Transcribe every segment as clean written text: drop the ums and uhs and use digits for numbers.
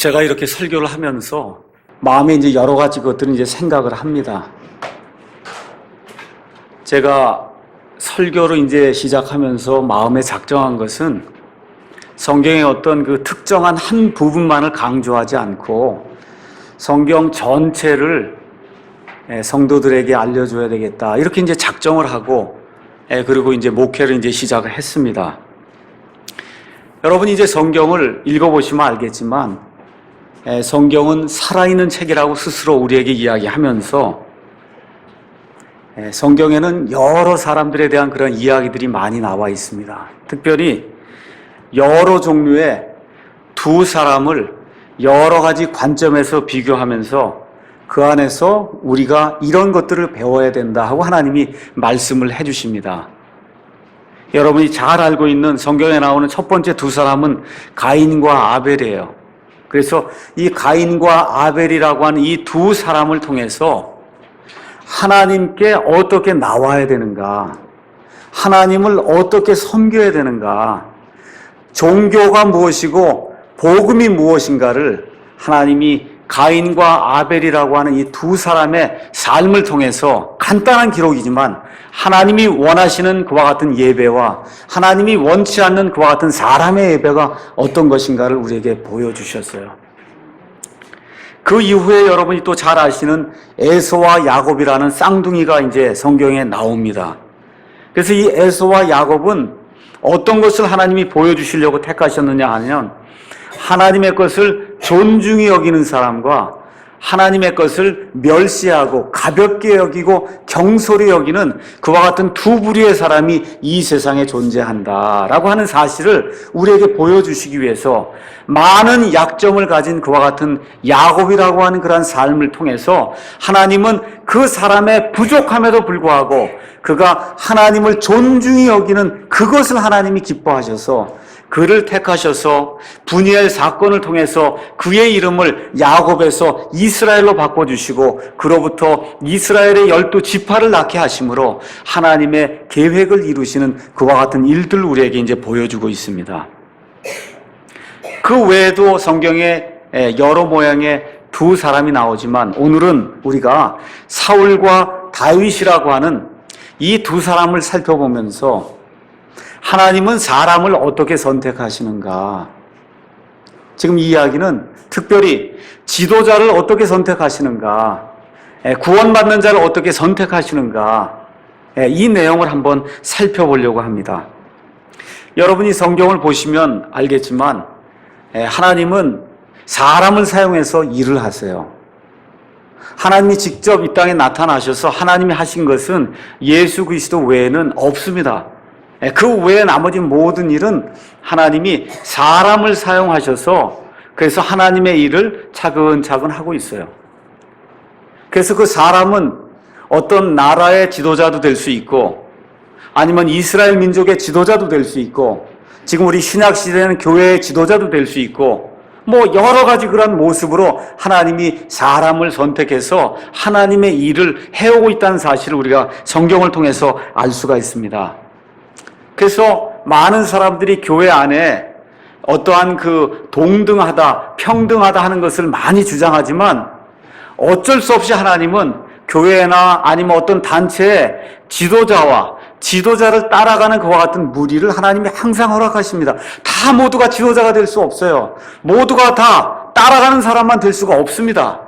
제가 이렇게 설교를 하면서 마음에 이제 여러 가지 것들을 이제 생각을 합니다. 제가 설교를 이제 시작하면서 마음에 작정한 것은 성경의 어떤 그 특정한 한 부분만을 강조하지 않고 성경 전체를 성도들에게 알려줘야 되겠다. 이렇게 이제 작정을 하고 그리고 이제 목회를 이제 시작을 했습니다. 여러분이 이제 성경을 읽어보시면 알겠지만 성경은 살아있는 책이라고 스스로 우리에게 이야기하면서 성경에는 여러 사람들에 대한 그런 이야기들이 많이 나와 있습니다. 특별히 여러 종류의 두 사람을 여러 가지 관점에서 비교하면서 그 안에서 우리가 이런 것들을 배워야 된다 하고 하나님이 말씀을 해주십니다. 여러분이 잘 알고 있는 성경에 나오는 첫 번째 두 사람은 가인과 아벨이에요. 그래서 이 가인과 아벨이라고 하는 이 두 사람을 통해서 하나님께 어떻게 나와야 되는가, 하나님을 어떻게 섬겨야 되는가, 종교가 무엇이고 복음이 무엇인가를 하나님이 가인과 아벨이라고 하는 이 두 사람의 삶을 통해서 간단한 기록이지만 하나님이 원하시는 그와 같은 예배와 하나님이 원치 않는 그와 같은 사람의 예배가 어떤 것인가를 우리에게 보여주셨어요. 그 이후에 여러분이 또 잘 아시는 에서와 야곱이라는 쌍둥이가 이제 성경에 나옵니다. 그래서 이 에서와 야곱은 어떤 것을 하나님이 보여주시려고 택하셨느냐 하면 하나님의 것을 존중히 여기는 사람과 하나님의 것을 멸시하고 가볍게 여기고 경솔히 여기는 그와 같은 두 부류의 사람이 이 세상에 존재한다라고 하는 사실을 우리에게 보여주시기 위해서 많은 약점을 가진 그와 같은 야곱이라고 하는 그러한 삶을 통해서 하나님은 그 사람의 부족함에도 불구하고 그가 하나님을 존중히 여기는 그것을 하나님이 기뻐하셔서 그를 택하셔서 분이엘 사건을 통해서 그의 이름을 야곱에서 이스라엘로 바꿔주시고 그로부터 이스라엘의 12지파를 낳게 하심으로 하나님의 계획을 이루시는 그와 같은 일들을 우리에게 이제 보여주고 있습니다. 그 외에도 성경에 여러 모양의 두 사람이 나오지만 오늘은 우리가 사울과 다윗이라고 하는 이 두 사람을 살펴보면서 하나님은 사람을 어떻게 선택하시는가? 지금 이 이야기는 특별히 지도자를 어떻게 선택하시는가? 구원받는 자를 어떻게 선택하시는가? 이 내용을 한번 살펴보려고 합니다. 여러분이 성경을 보시면 알겠지만 하나님은 사람을 사용해서 일을 하세요. 하나님이 직접 이 땅에 나타나셔서 하나님이 하신 것은 예수 그리스도 외에는 없습니다. 그 외에 나머지 모든 일은 하나님이 사람을 사용하셔서 그래서 하나님의 일을 차근차근 하고 있어요. 그래서 그 사람은 어떤 나라의 지도자도 될 수 있고 아니면 이스라엘 민족의 지도자도 될 수 있고 지금 우리 신약시대는 교회의 지도자도 될 수 있고 뭐 여러 가지 그런 모습으로 하나님이 사람을 선택해서 하나님의 일을 해오고 있다는 사실을 우리가 성경을 통해서 알 수가 있습니다. 그래서 많은 사람들이 교회 안에 어떠한 그 동등하다, 평등하다 하는 것을 많이 주장하지만 어쩔 수 없이 하나님은 교회나 아니면 어떤 단체의 지도자와 지도자를 따라가는 그와 같은 무리를 하나님이 항상 허락하십니다. 다 모두가 지도자가 될 수 없어요. 모두가 다 따라가는 사람만 될 수가 없습니다.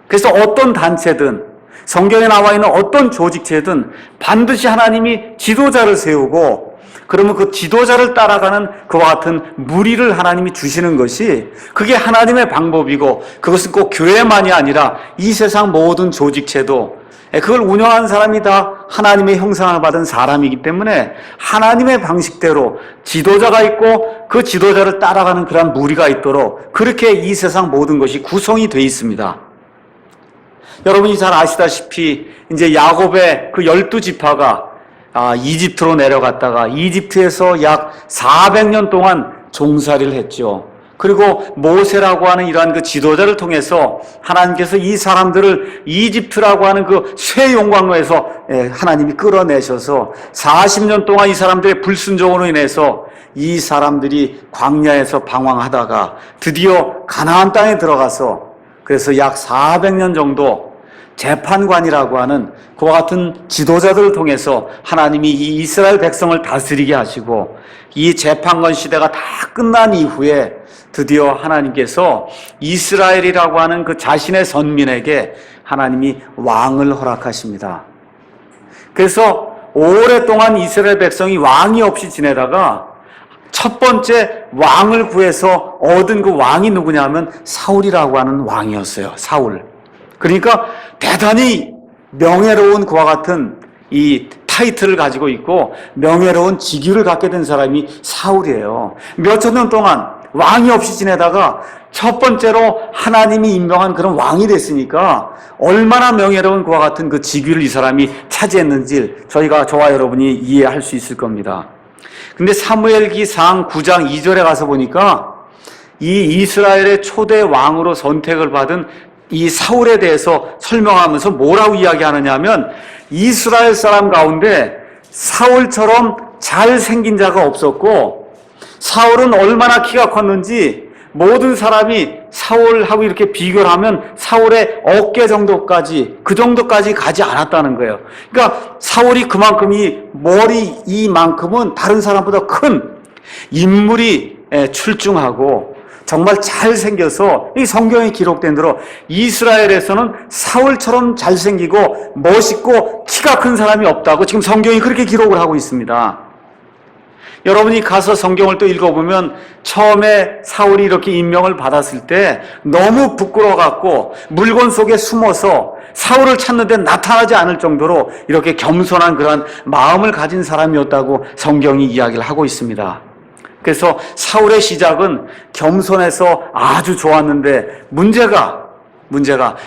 그래서 어떤 단체든 성경에 나와 있는 어떤 조직체든 반드시 하나님이 지도자를 세우고 그러면 그 지도자를 따라가는 그와 같은 무리를 하나님이 주시는 것이 그게 하나님의 방법이고 그것은 꼭 교회만이 아니라 이 세상 모든 조직체도 그걸 운영하는 사람이 다 하나님의 형상을 받은 사람이기 때문에 하나님의 방식대로 지도자가 있고 그 지도자를 따라가는 그런 무리가 있도록 그렇게 이 세상 모든 것이 구성이 되어 있습니다. 여러분이 잘 아시다시피 이제 야곱의 그 12지파가 이집트로 내려갔다가 이집트에서 약 400년 동안 종살이를 했죠. 그리고 모세라고 하는 이러한 그 지도자를 통해서 하나님께서 이 사람들을 이집트라고 하는 그 쇠 용광로에서 하나님이 끌어내셔서 40년 동안 이 사람들의 불순종으로 인해서 이 사람들이 광야에서 방황하다가 드디어 가나안 땅에 들어가서 그래서 약 400년 정도 재판관이라고 하는 그와 같은 지도자들을 통해서 하나님이 이 이스라엘 백성을 다스리게 하시고 이 재판관 시대가 다 끝난 이후에 드디어 하나님께서 이스라엘이라고 하는 그 자신의 선민에게 하나님이 왕을 허락하십니다. 그래서 오랫동안 이스라엘 백성이 왕이 없이 지내다가 첫 번째 왕을 구해서 얻은 그 왕이 누구냐면 사울이라고 하는 왕이었어요. 사울. 그러니까 대단히 명예로운 그와 같은 이 타이틀을 가지고 있고 명예로운 직위를 갖게 된 사람이 사울이에요. 몇천 년 동안 왕이 없이 지내다가 첫 번째로 하나님이 임명한 그런 왕이 됐으니까 얼마나 명예로운 그와 같은 그 직위를 이 사람이 차지했는지 저와 여러분이 이해할 수 있을 겁니다. 근데 사무엘기상 9장 2절에 가서 보니까 이 이스라엘의 초대 왕으로 선택을 받은 이 사울에 대해서 설명하면서 뭐라고 이야기하느냐 하면 이스라엘 사람 가운데 사울처럼 잘생긴 자가 없었고 사울은 얼마나 키가 컸는지 모든 사람이 사울하고 이렇게 비교를 하면 사울의 어깨 정도까지 그 정도까지 가지 않았다는 거예요. 그러니까 사울이 그만큼 이 머리 이만큼은 다른 사람보다 큰 인물이 출중하고 정말 잘생겨서 이 성경에 기록된 대로 이스라엘에서는 사울처럼 잘생기고 멋있고 키가 큰 사람이 없다고 지금 성경이 그렇게 기록을 하고 있습니다. 여러분이 가서 성경을 또 읽어보면 처음에 사울이 이렇게 임명을 받았을 때 너무 부끄러워갖고 물건 속에 숨어서 사울을 찾는데 나타나지 않을 정도로 이렇게 겸손한 그런 마음을 가진 사람이었다고 성경이 이야기를 하고 있습니다. 그래서 사울의 시작은 겸손해서 아주 좋았는데 문제가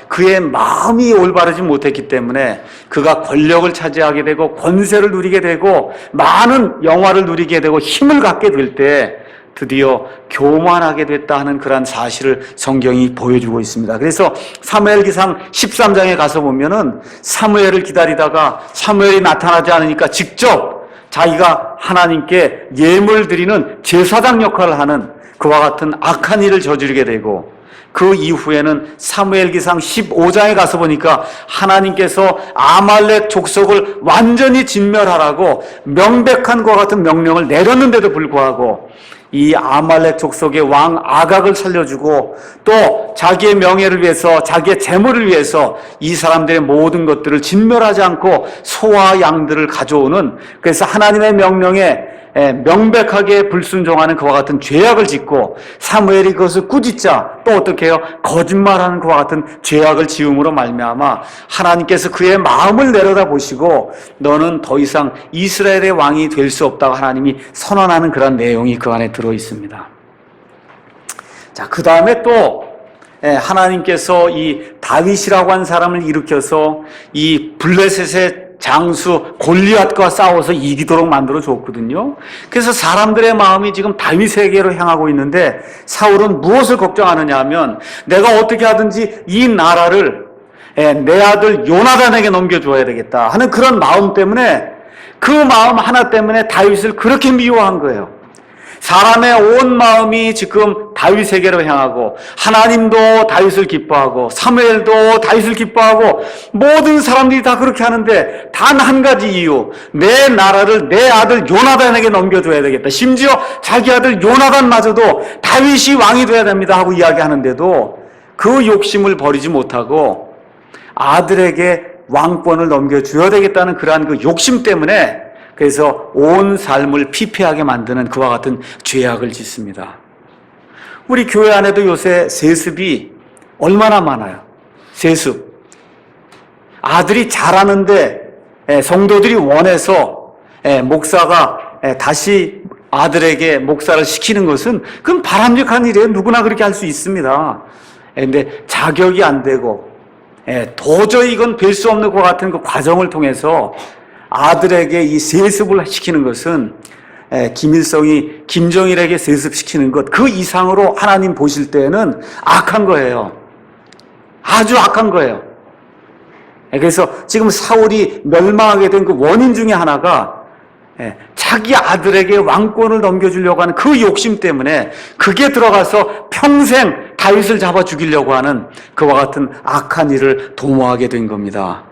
그의 마음이 올바르지 못했기 때문에 그가 권력을 차지하게 되고 권세를 누리게 되고 많은 영화를 누리게 되고 힘을 갖게 될 때 드디어 교만하게 됐다 하는 그런 사실을 성경이 보여주고 있습니다. 그래서 사무엘기상 13장에 가서 보면은 사무엘을 기다리다가 사무엘이 나타나지 않으니까 직접 자기가 하나님께 예물 드리는 제사장 역할을 하는 그와 같은 악한 일을 저지르게 되고 그 이후에는 사무엘기상 15장에 가서 보니까 하나님께서 아말렉 족속을 완전히 진멸하라고 명백한 것과 같은 명령을 내렸는데도 불구하고 이 아말렉 족속의 왕 아각을 살려주고 또 자기의 명예를 위해서 자기의 재물을 위해서 이 사람들의 모든 것들을 진멸하지 않고 소와 양들을 가져오는 그래서 하나님의 명령에 명백하게 불순종하는 그와 같은 죄악을 짓고 사무엘이 그것을 꾸짖자 또 어떻게 해요? 거짓말하는 그와 같은 죄악을 지음으로 말미암아 하나님께서 그의 마음을 내려다보시고 너는 더 이상 이스라엘의 왕이 될 수 없다고 하나님이 선언하는 그런 내용이 그 안에 들어 있습니다. 자, 그 다음에 또 하나님께서 이 다윗이라고 한 사람을 일으켜서 이 블레셋의 장수 골리앗과 싸워서 이기도록 만들어 줬거든요. 그래서 사람들의 마음이 지금 다윗에게로 향하고 있는데 사울은 무엇을 걱정하느냐 하면 내가 어떻게 하든지 이 나라를 내 아들 요나단에게 넘겨줘야 되겠다 하는 그런 마음 때문에 그 마음 하나 때문에 다윗을 그렇게 미워한 거예요. 사람의 온 마음이 지금 다윗에게로 향하고 하나님도 다윗을 기뻐하고 사무엘도 다윗을 기뻐하고 모든 사람들이 다 그렇게 하는데 단 한 가지 이유, 내 나라를 내 아들 요나단에게 넘겨줘야 되겠다. 심지어 자기 아들 요나단마저도 다윗이 왕이 돼야 됩니다 하고 이야기하는데도 그 욕심을 버리지 못하고 아들에게 왕권을 넘겨줘야 되겠다는 그러한 그 욕심 때문에 그래서 온 삶을 피폐하게 만드는 그와 같은 죄악을 짓습니다. 우리 교회 안에도 요새 세습이 얼마나 많아요. 세습. 아들이 잘하는데 성도들이 원해서 목사가 다시 아들에게 목사를 시키는 것은 그건 바람직한 일이에요. 누구나 그렇게 할 수 있습니다. 근데 자격이 안 되고 도저히 이건 될 수 없는 것 같은 그 과정을 통해서 아들에게 이 세습을 시키는 것은 김일성이 김정일에게 세습시키는 것 그 이상으로 하나님 보실 때에는 악한 거예요. 아주 악한 거예요. 그래서 지금 사울이 멸망하게 된 그 원인 중에 하나가 자기 아들에게 왕권을 넘겨주려고 하는 그 욕심 때문에 그게 들어가서 평생 다윗을 잡아 죽이려고 하는 그와 같은 악한 일을 도모하게 된 겁니다.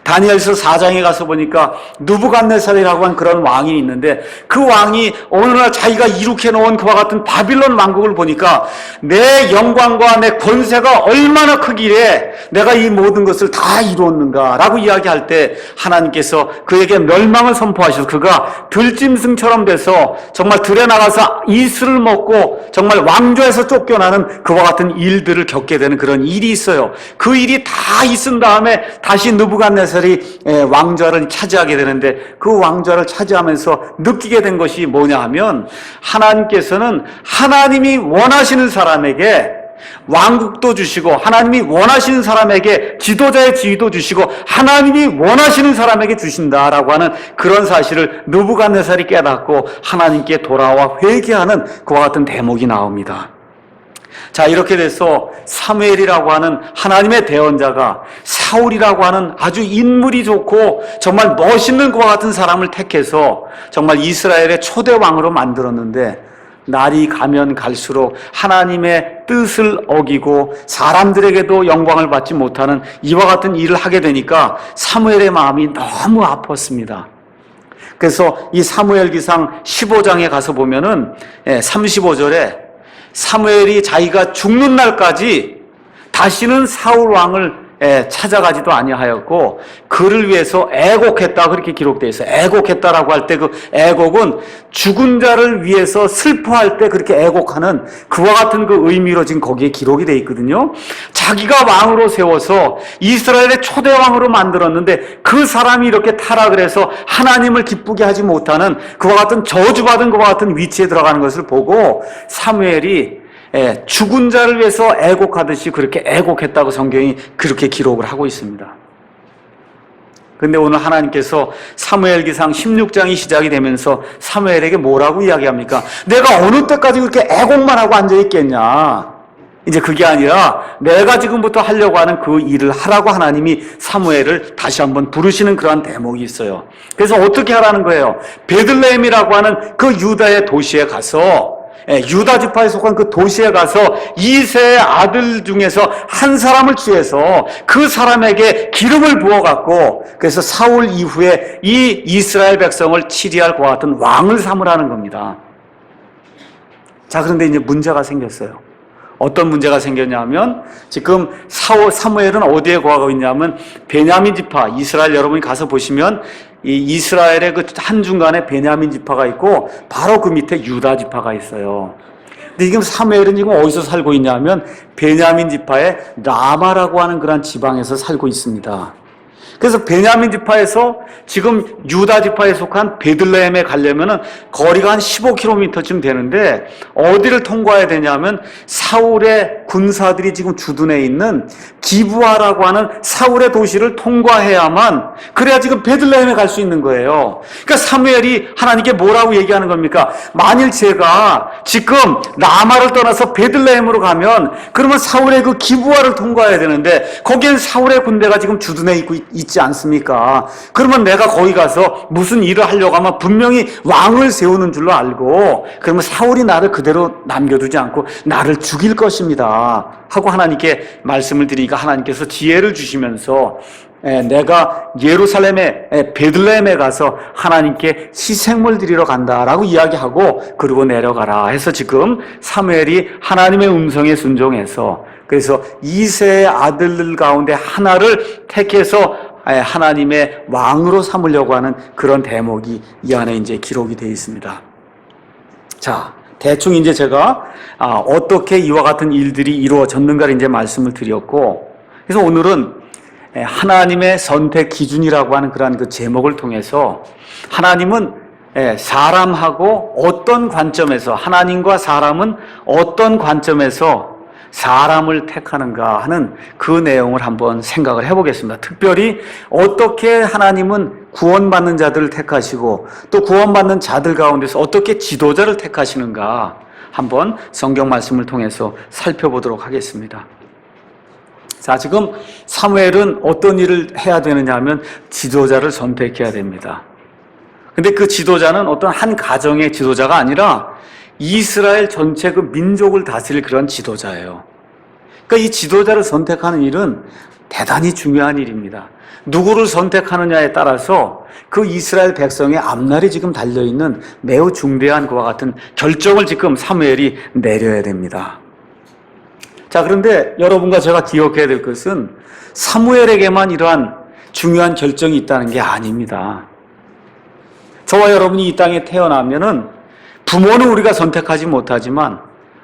다니엘서 4장에 가서 보니까 느부갓네살이라고 하는 그런 왕이 있는데 그 왕이 어느 날 자기가 이룩해 놓은 그와 같은 바빌론 왕국을 보니까 내 영광과 내 권세가 얼마나 크기에 내가 이 모든 것을 다 이루었는가라고 이야기할 때 하나님께서 그에게 멸망을 선포하셔서 그가 들짐승처럼 돼서 정말 들에 나가서 이슬을 먹고 정말 왕조에서 쫓겨나는 그와 같은 일들을 겪게 되는 그런 일이 있어요. 그 일이 다 있은 다음에 다시 느부갓네살이 왕좌를 차지하게 되는데 그 왕좌를 차지하면서 느끼게 된 것이 뭐냐 하면 하나님께서는 하나님이 원하시는 사람에게 왕국도 주시고 하나님이 원하시는 사람에게 지도자의 지위도 주시고 하나님이 원하시는 사람에게 주신다라고 하는 그런 사실을 느부갓네살이 깨닫고 하나님께 돌아와 회개하는 그와 같은 대목이 나옵니다. 자, 이렇게 돼서 사무엘이라고 하는 하나님의 대언자가 사울이라고 하는 아주 인물이 좋고 정말 멋있는 것과 같은 사람을 택해서 정말 이스라엘의 초대 왕으로 만들었는데 날이 가면 갈수록 하나님의 뜻을 어기고 사람들에게도 영광을 받지 못하는 이와 같은 일을 하게 되니까 사무엘의 마음이 너무 아팠습니다. 그래서 이 사무엘기상 15장에 가서 보면은 35절에 사무엘이 자기가 죽는 날까지 다시는 사울 왕을 찾아가지도 아니하였고 그를 위해서 애곡했다 그렇게 기록되어 있어요. 애곡했다라고 할 때 그 애곡은 죽은 자를 위해서 슬퍼할 때 그렇게 애곡하는 그와 같은 그 의미로 지금 거기에 기록이 되어 있거든요. 자기가 왕으로 세워서 이스라엘의 초대 왕으로 만들었는데 그 사람이 이렇게 타락을 해서 하나님을 기쁘게 하지 못하는 그와 같은 저주받은 그와 같은 위치에 들어가는 것을 보고 사무엘이 죽은 자를 위해서 애곡하듯이 그렇게 애곡했다고 성경이 그렇게 기록을 하고 있습니다. 그런데 오늘 하나님께서 사무엘기상 16장이 시작이 되면서 사무엘에게 뭐라고 이야기합니까? 내가 어느 때까지 그렇게 애곡만 하고 앉아있겠냐? 이제 그게 아니라 내가 지금부터 하려고 하는 그 일을 하라고 하나님이 사무엘을 다시 한번 부르시는 그러한 대목이 있어요. 그래서 어떻게 하라는 거예요? 베들레헴이라고 하는 그 유다의 도시에 가서 유다 지파에 속한 그 도시에 가서 이새의 아들 중에서 한 사람을 취해서 그 사람에게 기름을 부어갖고 그래서 사울 이후에 이 이스라엘 백성을 치리할 것 같은 왕을 삼으라는 겁니다. 자, 그런데 이제 문제가 생겼어요. 어떤 문제가 생겼냐면 지금 사무엘은 어디에 거하고 있냐면 베냐민 지파, 이스라엘 여러분이 가서 보시면 이 이스라엘의 그 한중간에 베냐민 지파가 있고 바로 그 밑에 유다 지파가 있어요. 근데 지금 사무엘은 지금 어디서 살고 있냐면 베냐민 지파의 라마라고 하는 그런 지방에서 살고 있습니다. 그래서 베냐민 지파에서 지금 유다 지파에 속한 베들레헴에 가려면은 거리가 한 15km쯤 되는데 어디를 통과해야 되냐면 사울의 군사들이 지금 주둔해 있는 기브아라고 하는 사울의 도시를 통과해야만 그래야 지금 베들레헴에 갈 수 있는 거예요. 그러니까 사무엘이 하나님께 뭐라고 얘기하는 겁니까? 만일 제가 지금 라마를 떠나서 베들레헴으로 가면 그러면 사울의 그 기브아를 통과해야 되는데 거기엔 사울의 군대가 지금 주둔해 있지 않습니까? 그러면 내가 거기 가서 무슨 일을 하려고 하면 분명히 왕을 세우는 줄로 알고 그러면 사울이 나를 그대로 남겨두지 않고 나를 죽일 것입니다 하고 하나님께 말씀을 드리니까 하나님께서 지혜를 주시면서 내가 예루살렘에 베들레헴에 가서 하나님께 희생물 드리러 간다라고 이야기하고 그리고 내려가라 해서 지금 사무엘이 하나님의 음성에 순종해서 그래서 이새의 아들들 가운데 하나를 택해서 하나님의 왕으로 삼으려고 하는 그런 대목이 이 안에 이제 기록이 되어 있습니다. 자, 대충 이제 제가 어떻게 이와 같은 일들이 이루어졌는가를 이제 말씀을 드렸고, 그래서 오늘은 하나님의 선택 기준이라고 하는 그러한 그 제목을 통해서 하나님은 사람하고 어떤 관점에서 하나님과 사람은 어떤 관점에서 사람을 택하는가 하는 그 내용을 한번 생각을 해보겠습니다. 특별히 어떻게 하나님은 구원받는 자들을 택하시고 또 구원받는 자들 가운데서 어떻게 지도자를 택하시는가 한번 성경 말씀을 통해서 살펴보도록 하겠습니다. 자, 지금 사무엘은 어떤 일을 해야 되느냐 하면 지도자를 선택해야 됩니다. 근데 그 지도자는 어떤 한 가정의 지도자가 아니라 이스라엘 전체 그 민족을 다스릴 그런 지도자예요. 그러니까 이 지도자를 선택하는 일은 대단히 중요한 일입니다. 누구를 선택하느냐에 따라서 그 이스라엘 백성의 앞날이 지금 달려있는 매우 중대한 그와 같은 결정을 지금 사무엘이 내려야 됩니다. 자, 그런데 여러분과 제가 기억해야 될 것은 사무엘에게만 이러한 중요한 결정이 있다는 게 아닙니다. 저와 여러분이 이 땅에 태어나면은 부모는 우리가 선택하지 못하지만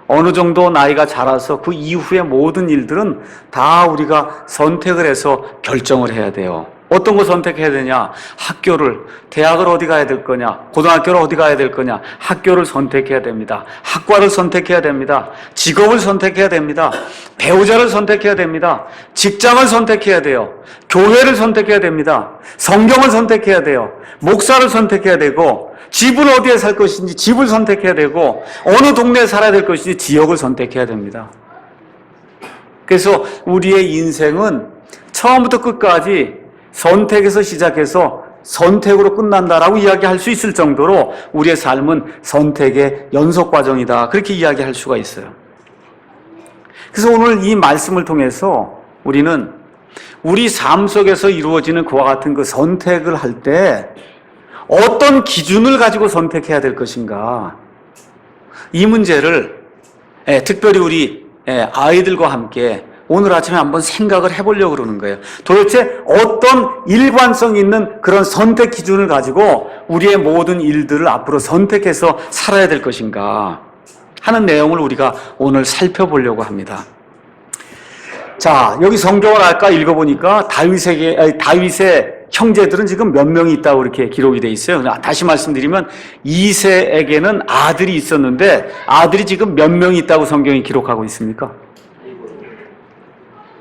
어느 정도 나이가 자라서 그 이후의 모든 일들은 다 우리가 선택을 해서 결정을 해야 돼요. 어떤 거 선택해야 되냐? 학교를, 대학을 어디 가야 될 거냐? 고등학교를 어디 가야 될 거냐? 학교를 선택해야 됩니다. 학과를 선택해야 됩니다. 직업을 선택해야 됩니다. 배우자를 선택해야 됩니다. 직장을 선택해야 돼요. 교회를 선택해야 됩니다. 성경을 선택해야 돼요. 목사를 선택해야 되고, 집을 어디에 살 것인지 집을 선택해야 되고, 어느 동네에 살아야 될 것인지 지역을 선택해야 됩니다. 그래서 우리의 인생은 처음부터 끝까지 선택에서 시작해서 선택으로 끝난다라고 이야기할 수 있을 정도로 우리의 삶은 선택의 연속 과정이다. 그렇게 이야기할 수가 있어요. 그래서 오늘 이 말씀을 통해서 우리는 우리 삶 속에서 이루어지는 그와 같은 그 선택을 할 때 어떤 기준을 가지고 선택해야 될 것인가, 이 문제를 특별히 우리 아이들과 함께 오늘 아침에 한번 생각을 해보려고 그러는 거예요. 도대체 어떤 일관성 있는 그런 선택 기준을 가지고 우리의 모든 일들을 앞으로 선택해서 살아야 될 것인가 하는 내용을 우리가 오늘 살펴보려고 합니다. 자, 여기 성경을 아까 읽어보니까 다윗의 형제들은 지금 몇 명이 있다고 이렇게 기록이 돼 있어요. 다시 말씀드리면 이새에게는 아들이 있었는데 아들이 지금 몇 명이 있다고 성경이 기록하고 있습니까?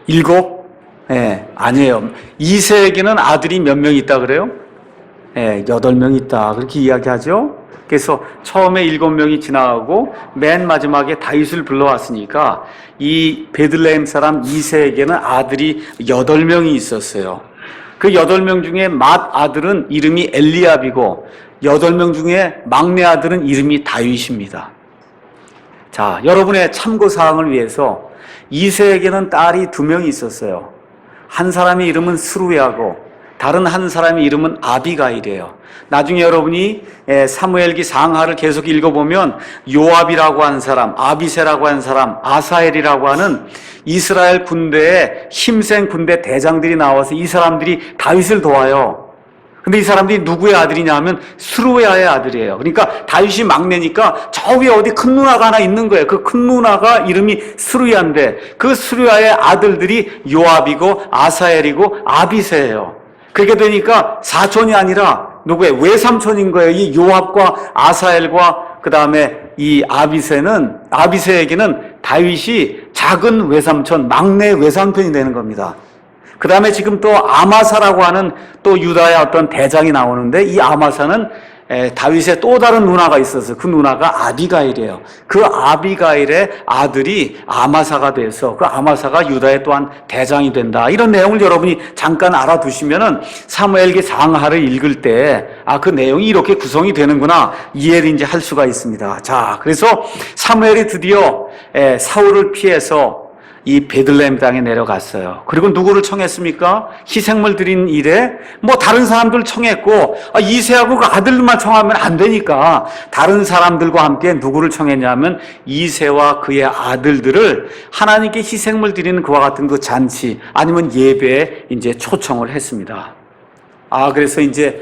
7? 아니에요. 이새에게는 아들이 몇 명 있다 그래요? 8명 있다. 그렇게 이야기하죠. 그래서 처음에 7명이 지나가고 맨 마지막에 다윗을 불러왔으니까 이 베들레헴 사람 이새에게는 아들이 8명이 있었어요. 그 8명 중에 맏 아들은 이름이 엘리압이고 8명 중에 막내 아들은 이름이 다윗입니다. 자, 여러분의 참고사항을 위해서 이새에게는 딸이 2명이 있었어요. 한 사람의 이름은 스루야고 다른 한 사람의 이름은 아비가일이에요. 나중에 여러분이 사무엘기 상하를 계속 읽어보면 요압이라고 하는 사람, 아비새라고 하는 사람, 아사엘이라고 하는 이스라엘 군대의 힘센 군대 대장들이 나와서 이 사람들이 다윗을 도와요. 근데 이 사람들이 누구의 아들이냐 하면 스루야의 아들이에요. 그러니까 다윗이 막내니까 저 위에 어디 큰 누나가 하나 있는 거예요. 그 큰 누나가 이름이 스루야인데 그 스루야의 아들들이 요압이고 아사엘이고 아비새예요. 그렇게 되니까 사촌이 아니라 누구의 외삼촌인 거예요. 이 요압과 아사엘과 그 다음에 이 아비새에게는 다윗이 작은 외삼촌, 막내 외삼촌이 되는 겁니다. 그 다음에 지금 또 아마사라고 하는 또 유다의 어떤 대장이 나오는데 이 아마사는 다윗의 또 다른 누나가 있어서 그 누나가 아비가일이에요. 그 아비가일의 아들이 아마사가 돼서 그 아마사가 유다의 또한 대장이 된다. 이런 내용을 여러분이 잠깐 알아두시면은 사무엘기 상하를 읽을 때 그 내용이 이렇게 구성이 되는구나 이해를 이제 할 수가 있습니다. 자, 그래서 사무엘이 드디어 사울을 피해서 이 베들레헴 땅에 내려갔어요. 그리고 누구를 청했습니까? 희생물 드린 일에 다른 사람들 청했고 이새하고 그 아들만 청하면 안 되니까 다른 사람들과 함께 누구를 청했냐면 이새와 그의 아들들을 하나님께 희생물 드리는 그와 같은 그 잔치 아니면 예배에 이제 초청을 했습니다. 그래서 이제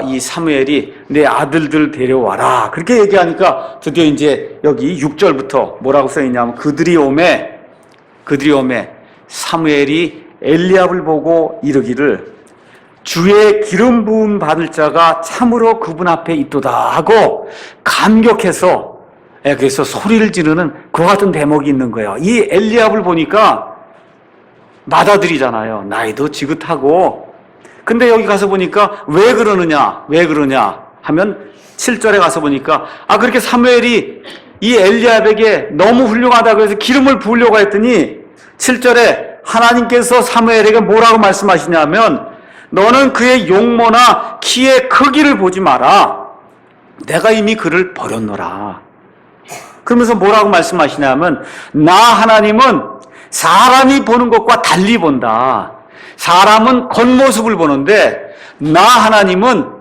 이 사무엘이 내 아들들 데려와라 그렇게 얘기하니까 드디어 이제 여기 6절부터 뭐라고 써있냐면 그들이 오매 사무엘이 엘리압을 보고 이르기를 주의 기름 부음 받을 자가 참으로 그분 앞에 있도다 하고 감격해서 그래서 소리를 지르는 그와 같은 대목이 있는 거예요. 이 엘리압을 보니까 맏아들이잖아요. 나이도 지긋하고. 근데 여기 가서 보니까 왜 그러냐 하면 7절에 가서 보니까 그렇게 사무엘이 이 엘리압에게 너무 훌륭하다고 해서 기름을 부으려고 했더니 7절에 하나님께서 사무엘에게 뭐라고 말씀하시냐면 너는 그의 용모나 키의 크기를 보지 마라. 내가 이미 그를 버렸노라. 그러면서 뭐라고 말씀하시냐면 나 하나님은 사람이 보는 것과 달리 본다. 사람은 겉모습을 보는데 나 하나님은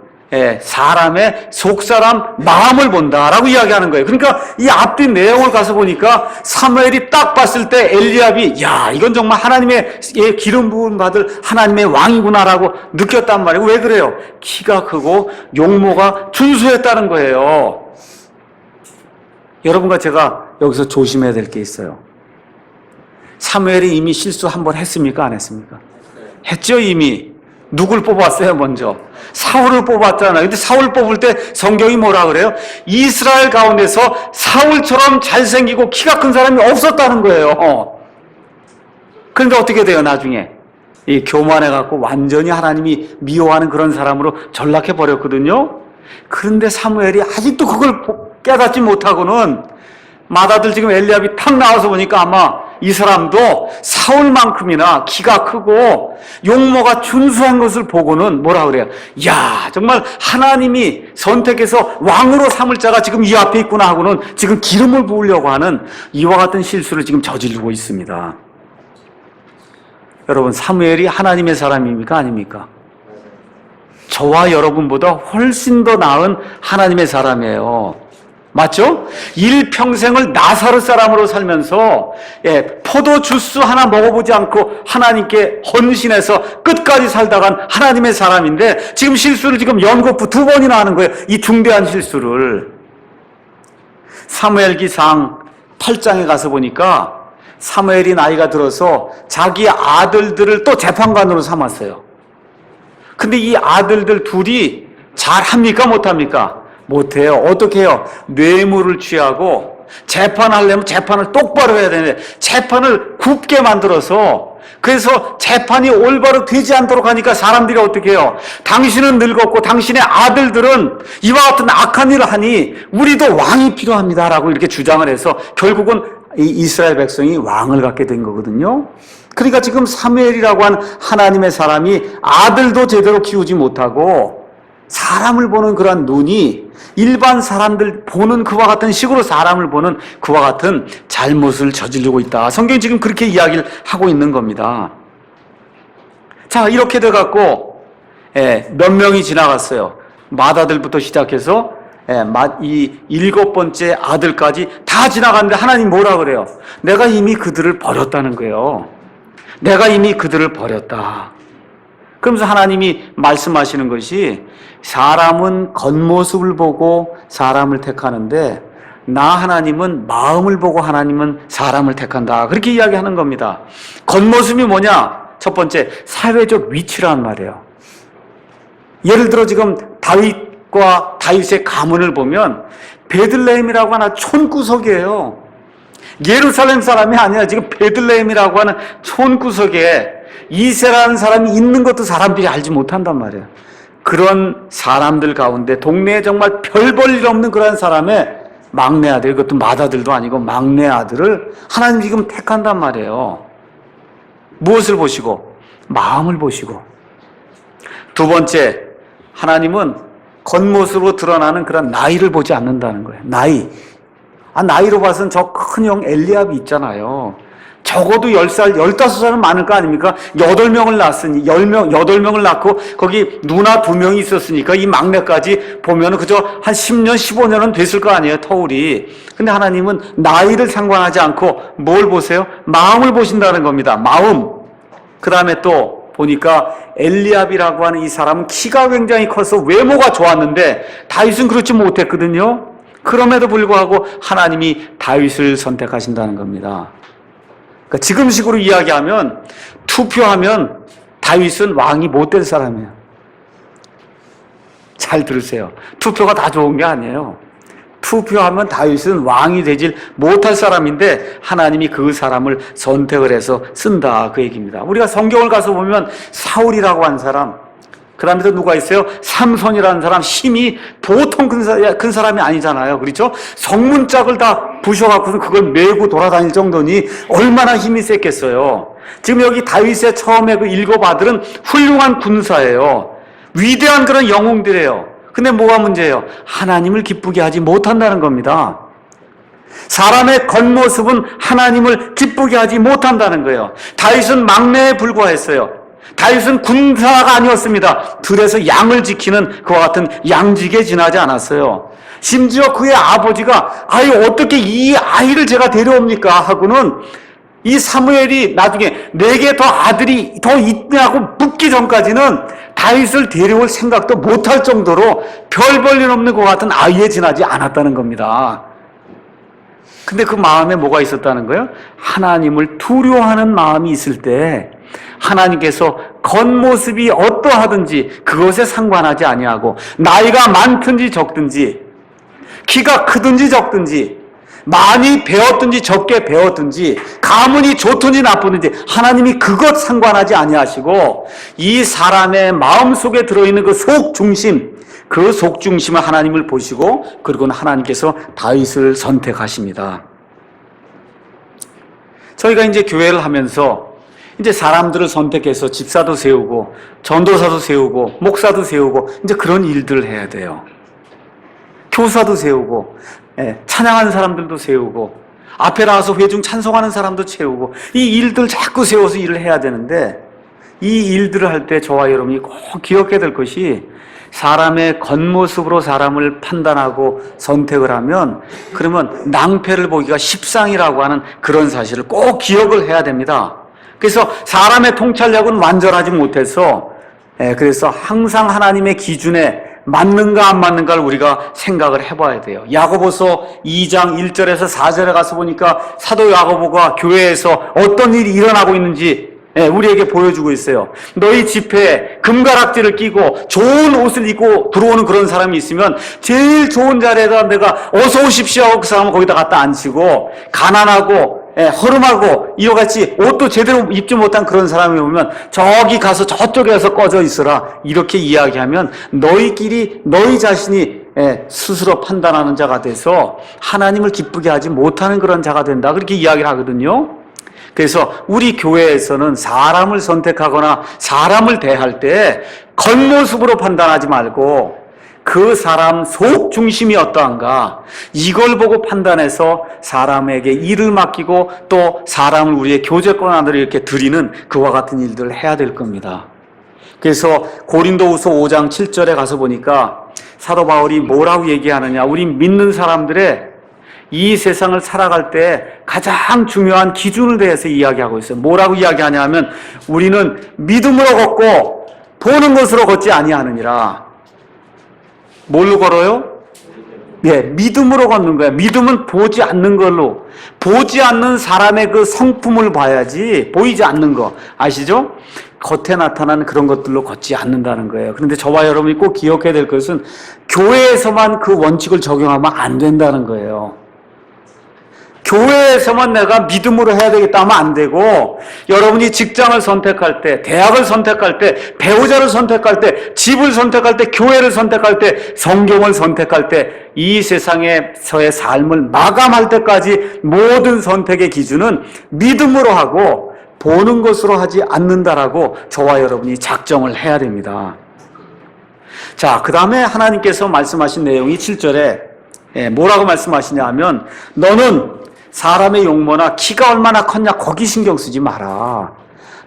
사람의 속사람 마음을 본다라고 이야기하는 거예요. 그러니까 이 앞뒤 내용을 가서 보니까 사무엘이 딱 봤을 때 엘리압이 야 이건 정말 하나님의 기름 부음 받을 하나님의 왕이구나라고 느꼈단 말이에요. 왜 그래요? 키가 크고 용모가 준수했다는 거예요. 여러분과 제가 여기서 조심해야 될 게 있어요. 사무엘이 이미 실수 한 번 했습니까? 안 했습니까? 했죠 이미. 누굴 뽑았어요 먼저? 사울을 뽑았잖아요. 근데 사울 뽑을 때 성경이 뭐라 그래요? 이스라엘 가운데서 사울처럼 잘생기고 키가 큰 사람이 없었다는 거예요. 그런데 어떻게 돼요 나중에? 이 교만해갖고 완전히 하나님이 미워하는 그런 사람으로 전락해버렸거든요. 그런데 사무엘이 아직도 그걸 깨닫지 못하고는 맏아들 지금 엘리압이 탁 나와서 보니까 아마 이 사람도 사울만큼이나 키가 크고 용모가 준수한 것을 보고는 뭐라 그래요? 야 정말 하나님이 선택해서 왕으로 삼을 자가 지금 이 앞에 있구나 하고는 지금 기름을 부으려고 하는 이와 같은 실수를 지금 저지르고 있습니다. 여러분 사무엘이 하나님의 사람입니까? 아닙니까? 저와 여러분보다 훨씬 더 나은 하나님의 사람이에요. 맞죠? 일평생을 나사렛 사람으로 살면서 포도 주스 하나 먹어보지 않고 하나님께 헌신해서 끝까지 살다간 하나님의 사람인데 지금 실수를 지금 연거푸 2번이나 하는 거예요. 이 중대한 실수를. 사무엘기상 8장에 가서 보니까 사무엘이 나이가 들어서 자기 아들들을 또 재판관으로 삼았어요. 근데 이 아들들 둘이 잘합니까? 못합니까? 못해요. 어떻게 해요? 뇌물을 취하고 재판하려면 재판을 똑바로 해야 되는데 재판을 굽게 만들어서 그래서 재판이 올바로 되지 않도록 하니까 사람들이 어떻게 해요? 당신은 늙었고 당신의 아들들은 이와 같은 악한 일을 하니 우리도 왕이 필요합니다라고 이렇게 주장을 해서 결국은 이 이스라엘 백성이 왕을 갖게 된 거거든요. 그러니까 지금 사무엘이라고 하는 하나님의 사람이 아들도 제대로 키우지 못하고 사람을 보는 그런 눈이 일반 사람들 보는 그와 같은 식으로 사람을 보는 그와 같은 잘못을 저지르고 있다. 성경이 지금 그렇게 이야기를 하고 있는 겁니다. 자, 이렇게 돼갖고 몇 명이 지나갔어요. 맏아들부터 시작해서 이 7번째 아들까지 다 지나갔는데 하나님 뭐라 그래요? 내가 이미 그들을 버렸다는 거예요. 내가 이미 그들을 버렸다. 그러면서 하나님이 말씀하시는 것이 사람은 겉모습을 보고 사람을 택하는데 나 하나님은 마음을 보고 하나님은 사람을 택한다. 그렇게 이야기하는 겁니다. 겉모습이 뭐냐? 첫 번째, 사회적 위치란 말이에요. 예를 들어 지금 다윗과 다윗의 가문을 보면 베들레헴이라고 하는 촌구석이에요. 예루살렘 사람이 아니라 지금 베들레헴이라고 하는 촌구석에 이세라는 사람이 있는 것도 사람들이 알지 못한단 말이에요. 그런 사람들 가운데 동네에 정말 별 볼 일 없는 그런 사람의 막내 아들, 그것도 맏아들도 아니고 막내 아들을 하나님 지금 택한단 말이에요. 무엇을 보시고? 마음을 보시고. 두 번째, 하나님은 겉모습으로 드러나는 그런 나이를 보지 않는다는 거예요. 나이. 나이로 봐서는 저 큰 형 엘리압이 있잖아요. 적어도 10살, 15살은 많을 거 아닙니까? 8명을 낳았으니, 8명을 낳고, 거기 누나 2명이 있었으니까, 이 막내까지 보면은 그저 한 10년, 15년은 됐을 거 아니에요, 터울이. 근데 하나님은 나이를 상관하지 않고, 뭘 보세요? 마음을 보신다는 겁니다. 마음. 그 다음에 또, 보니까 엘리압이라고 하는 이 사람은 키가 굉장히 커서 외모가 좋았는데, 다윗은 그렇지 못했거든요. 그럼에도 불구하고 하나님이 다윗을 선택하신다는 겁니다. 그러니까 지금식으로 이야기하면 투표하면 다윗은 왕이 못 될 사람이에요. 잘 들으세요. 투표가 다 좋은 게 아니에요. 투표하면 다윗은 왕이 되질 못할 사람인데 하나님이 그 사람을 선택을 해서 쓴다 그 얘기입니다. 우리가 성경을 가서 보면 사울이라고 한 사람 그 다음에 또 누가 있어요? 삼손이라는 사람, 힘이 보통 큰 사람이 아니잖아요. 그렇죠? 성문짝을 다 부셔갖고서 그걸 메고 돌아다닐 정도니 얼마나 힘이 셌겠어요. 지금 여기 다윗의 처음에 그 7 아들은 훌륭한 군사예요. 위대한 그런 영웅들이에요. 근데 뭐가 문제예요? 하나님을 기쁘게 하지 못한다는 겁니다. 사람의 겉모습은 하나님을 기쁘게 하지 못한다는 거예요. 다윗은 막내에 불과했어요. 다윗은 군사가 아니었습니다. 들에서 양을 지키는 그와 같은 양직에 지나지 않았어요. 심지어 그의 아버지가 어떻게 이 아이를 제가 데려옵니까? 하고는 이 사무엘이 나중에 내게 더 아들이 더 있냐고 묻기 전까지는 다윗을 데려올 생각도 못할 정도로 별 볼 일 없는 것 같은 아이에 지나지 않았다는 겁니다. 근데 그 마음에 뭐가 있었다는 거예요? 하나님을 두려워하는 마음이 있을 때 하나님께서 겉모습이 어떠하든지 그것에 상관하지 아니하고 나이가 많든지 적든지 키가 크든지 적든지 많이 배웠든지 적게 배웠든지 가문이 좋든지 나쁘든지 하나님이 그것 상관하지 아니하시고 이 사람의 마음속에 들어있는 그 속중심, 그 속중심을 하나님을 보시고 그리고는 하나님께서 다윗을 선택하십니다. 저희가 이제 교회를 하면서 이제 사람들을 선택해서 집사도 세우고 전도사도 세우고 목사도 세우고 이제 그런 일들을 해야 돼요. 교사도 세우고 찬양하는 사람들도 세우고 앞에 나와서 회중 찬송하는 사람도 채우고 이 일들 자꾸 세워서 일을 해야 되는데 이 일들을 할 때 저와 여러분이 꼭 기억해야 될 것이 사람의 겉모습으로 사람을 판단하고 선택을 하면 그러면 낭패를 보기가 십상이라고 하는 그런 사실을 꼭 기억을 해야 됩니다. 그래서 사람의 통찰력은 완전하지 못해서 그래서 항상 하나님의 기준에 맞는가 안 맞는가를 우리가 생각을 해봐야 돼요. 야고보서 2장 1절에서 4절에 가서 보니까 사도 야고보가 교회에서 어떤 일이 일어나고 있는지 우리에게 보여주고 있어요. 너희 집회에 금가락지를 끼고 좋은 옷을 입고 들어오는 그런 사람이 있으면 제일 좋은 자리에다 내가 어서 오십시오 하고 그 사람을 거기다 갖다 앉히고 가난하고 허름하고 이와 같이 옷도 제대로 입지 못한 그런 사람이 오면 저기 가서 저쪽에 가서 꺼져 있어라 이렇게 이야기하면 너희끼리 너희 자신이 스스로 판단하는 자가 돼서 하나님을 기쁘게 하지 못하는 그런 자가 된다 그렇게 이야기를 하거든요. 그래서 우리 교회에서는 사람을 선택하거나 사람을 대할 때 겉모습으로 판단하지 말고 그 사람 속 중심이 어떠한가 이걸 보고 판단해서 사람에게 일을 맡기고 또 사람을 우리의 교제권 안으로 이렇게 드리는 그와 같은 일들을 해야 될 겁니다. 그래서 고린도후서 5장 7절에 가서 보니까 사도 바울이 뭐라고 얘기하느냐 우리 믿는 사람들의 이 세상을 살아갈 때 가장 중요한 기준을 대해서 이야기하고 있어요. 뭐라고 이야기하냐면 우리는 믿음으로 걷고 보는 것으로 걷지 아니하느니라. 뭘로 걸어요? 믿음으로 걷는 거야. 믿음은 보지 않는 걸로. 보지 않는 사람의 그 성품을 봐야지 보이지 않는 거. 아시죠? 겉에 나타나는 그런 것들로 걷지 않는다는 거예요. 그런데 저와 여러분이 꼭 기억해야 될 것은 교회에서만 그 원칙을 적용하면 안 된다는 거예요. 교회에서만 내가 믿음으로 해야 되겠다 하면 안 되고 여러분이 직장을 선택할 때, 대학을 선택할 때, 배우자를 선택할 때, 집을 선택할 때, 교회를 선택할 때, 성경을 선택할 때 이 세상에서의 삶을 마감할 때까지 모든 선택의 기준은 믿음으로 하고 보는 것으로 하지 않는다라고 저와 여러분이 작정을 해야 됩니다. 자, 그 다음에 하나님께서 말씀하신 내용이 7절에 뭐라고 말씀하시냐 하면 너는 사람의 용모나 키가 얼마나 컸냐 거기 신경 쓰지 마라.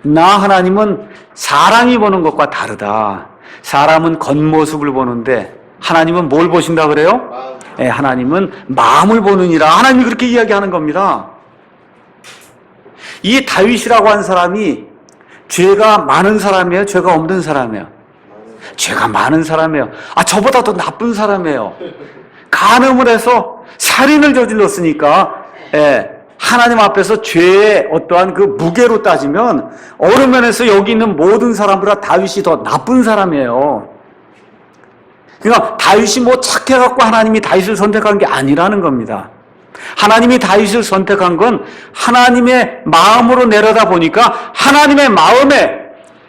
나 하나님은 사람이 보는 것과 다르다. 사람은 겉모습을 보는데 하나님은 뭘 보신다 그래요? 하나님은 마음을 보느니라. 하나님이 그렇게 이야기하는 겁니다. 이 다윗이라고 한 사람이 죄가 많은 사람이에요? 죄가 없는 사람이에요? 죄가 많은 사람이에요. 저보다 더 나쁜 사람이에요. 간음을 해서 살인을 저질렀으니까 하나님 앞에서 죄의 어떠한 그 무게로 따지면 어느 면에서 여기 있는 모든 사람보다 다윗이 더 나쁜 사람이에요. 그러니까 다윗이 뭐 착해갖고 하나님이 다윗을 선택한 게 아니라는 겁니다. 하나님이 다윗을 선택한 건 하나님의 마음으로 내려다 보니까 하나님의 마음에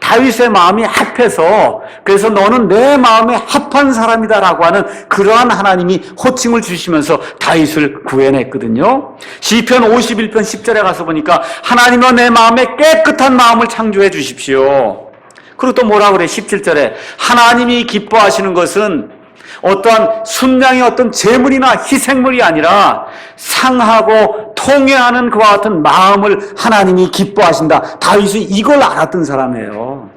다윗의 마음이 합해서 그래서 너는 내 마음에 합한 사람이다라고 하는 그러한 하나님이 호칭을 주시면서 다윗을 구해냈거든요. 시편 51편 10절에 가서 보니까 하나님은 내 마음에 깨끗한 마음을 창조해 주십시오. 그리고 또 뭐라 그래? 17절에 하나님이 기뻐하시는 것은 어떠한 순양의 어떤 제물이나 희생물이 아니라 상하고 통회하는 그와 같은 마음을 하나님이 기뻐하신다. 다윗이 이걸 알았던 사람이에요.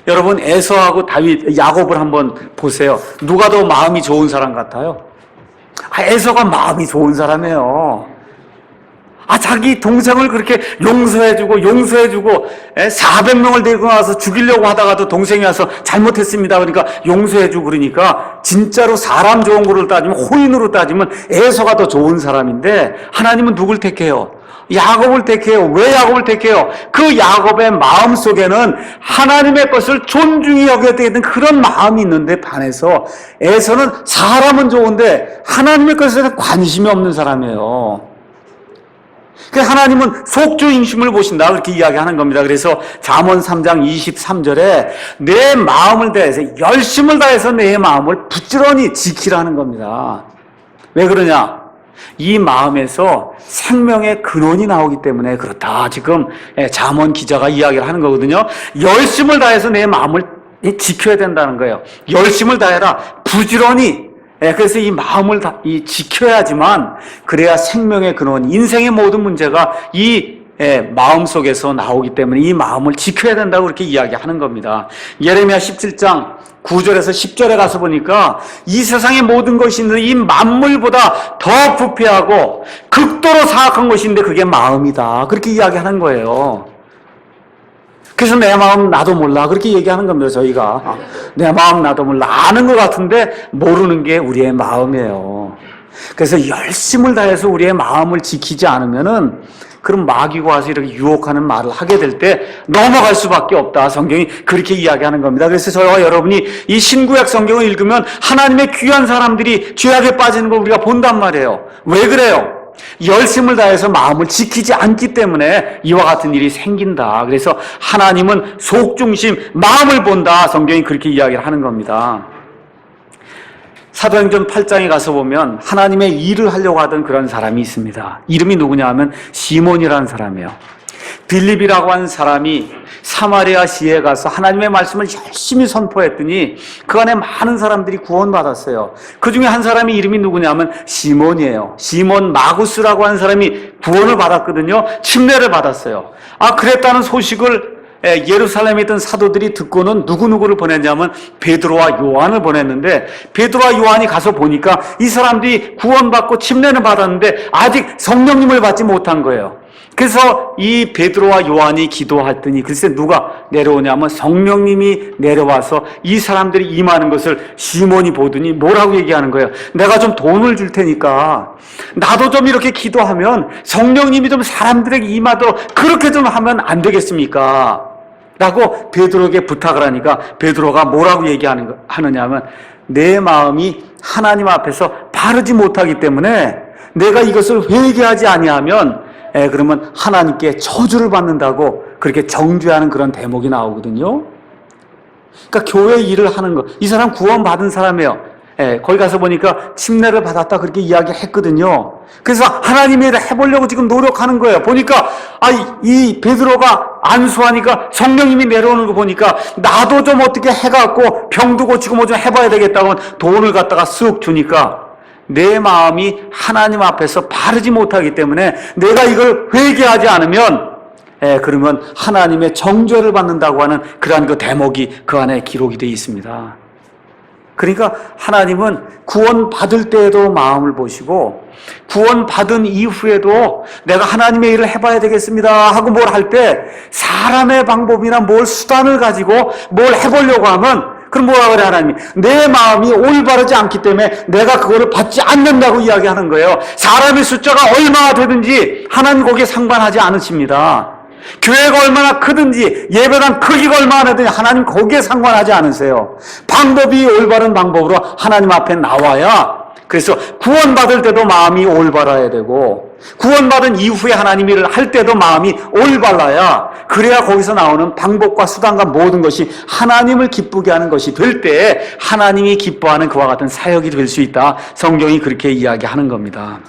여러분, 에서하고 다윗, 야곱을 한번 보세요. 누가 더 마음이 좋은 사람 같아요? 에서가 마음이 좋은 사람이에요. 자기 동생을 그렇게 용서해주고 400명을 데리고 나와서 죽이려고 하다가도 동생이 와서 잘못했습니다. 그러니까 용서해주고 그러니까 진짜로 사람 좋은 거를 따지면 호인으로 따지면 에서가 더 좋은 사람인데 하나님은 누굴 택해요? 야곱을 택해요. 왜 야곱을 택해요? 그 야곱의 마음 속에는 하나님의 것을 존중히 여겨야 되는 그런 마음이 있는데 반해서 에서는 사람은 좋은데 하나님의 것에 관심이 없는 사람이에요. 하나님은 속주인심을 보신다 그렇게 이야기하는 겁니다. 그래서 잠언 3장 23절에 내 마음을 다해서 열심을 다해서 내 마음을 부지런히 지키라는 겁니다. 왜 그러냐? 이 마음에서 생명의 근원이 나오기 때문에 그렇다. 지금 잠언 기자가 이야기를 하는 거거든요. 열심을 다해서 내 마음을 지켜야 된다는 거예요. 열심을 다해라. 부지런히. 그래서 이 마음을 지켜야지만 그래야 생명의 근원, 인생의 모든 문제가 이 마음 속에서 나오기 때문에 이 마음을 지켜야 된다고 그렇게 이야기하는 겁니다. 예레미야 17장 9절에서 10절에 가서 보니까 이 세상의 모든 것이 있는데 이 만물보다 더 부패하고 극도로 사악한 것인데 그게 마음이다. 그렇게 이야기하는 거예요. 그래서 내 마음 나도 몰라 그렇게 얘기하는 겁니다. 저희가 내 마음 나도 몰라 아는 것 같은데 모르는 게 우리의 마음이에요. 그래서 열심을 다해서 우리의 마음을 지키지 않으면은 그럼 마귀가 와서 이렇게 유혹하는 말을 하게 될 때 넘어갈 수밖에 없다. 성경이 그렇게 이야기하는 겁니다. 그래서 저와 여러분이 이 신구약 성경을 읽으면 하나님의 귀한 사람들이 죄악에 빠지는 걸 우리가 본단 말이에요. 왜 그래요? 열심을 다해서 마음을 지키지 않기 때문에 이와 같은 일이 생긴다. 그래서 하나님은 속중심, 마음을 본다. 성경이 그렇게 이야기를 하는 겁니다. 사도행전 8장에 가서 보면 하나님의 일을 하려고 하던 그런 사람이 있습니다. 이름이 누구냐 하면 시몬이라는 사람이에요. 빌립이라고 하는 사람이 사마리아 시에 가서 하나님의 말씀을 열심히 선포했더니 그 안에 많은 사람들이 구원받았어요. 그 중에 한 사람이 이름이 누구냐면 시몬이에요. 시몬 마구스라고 하는 사람이 구원을 받았거든요. 침례를 받았어요. 그랬다는 소식을 예루살렘에 있던 사도들이 듣고는 누구누구를 보냈냐면 베드로와 요한을 보냈는데 베드로와 요한이 가서 보니까 이 사람들이 구원받고 침례를 받았는데 아직 성령님을 받지 못한 거예요. 그래서 이 베드로와 요한이 기도했더니 글쎄 누가 내려오냐면 성령님이 내려와서 이 사람들이 임하는 것을 시몬이 보더니 뭐라고 얘기하는 거예요? 내가 좀 돈을 줄 테니까 나도 좀 이렇게 기도하면 성령님이 좀 사람들에게 임하도록 그렇게 좀 하면 안 되겠습니까? 라고 베드로에게 부탁을 하니까 베드로가 뭐라고 하느냐 하면 내 마음이 하나님 앞에서 바르지 못하기 때문에 내가 이것을 회개하지 아니하면 그러면 하나님께 저주를 받는다고 그렇게 정죄하는 그런 대목이 나오거든요. 그러니까 교회 일을 하는 거. 이 사람 구원받은 사람이에요. 거기 가서 보니까 침례를 받았다 그렇게 이야기했거든요. 그래서 하나님이 해보려고 지금 노력하는 거예요. 보니까 이 베드로가 안수하니까 성령님이 내려오는 거 보니까 나도 좀 어떻게 해갖고 병도 고치고 뭐 좀 해봐야 되겠다고 돈을 갖다가 쓱 주니까 내 마음이 하나님 앞에서 바르지 못하기 때문에 내가 이걸 회개하지 않으면 그러면 하나님의 정죄를 받는다고 하는 그러한 그 대목이 그 안에 기록이 되어 있습니다. 그러니까 하나님은 구원받을 때에도 마음을 보시고 구원받은 이후에도 내가 하나님의 일을 해봐야 되겠습니다 하고 뭘 할 때 사람의 방법이나 뭘 수단을 가지고 뭘 해보려고 하면 그럼 뭐라 그래 하나님이? 내 마음이 올바르지 않기 때문에 내가 그거를 받지 않는다고 이야기하는 거예요. 사람의 숫자가 얼마나 되든지 하나님 거기에 상관하지 않으십니다. 교회가 얼마나 크든지 예배당 크기가 얼마나 되든지 하나님 거기에 상관하지 않으세요. 방법이 올바른 방법으로 하나님 앞에 나와야 그래서 구원받을 때도 마음이 올바라야 되고 구원받은 이후에 하나님 일을 할 때도 마음이 올바라야 그래야 거기서 나오는 방법과 수단과 모든 것이 하나님을 기쁘게 하는 것이 될 때 하나님이 기뻐하는 그와 같은 사역이 될 수 있다. 성경이 그렇게 이야기하는 겁니다.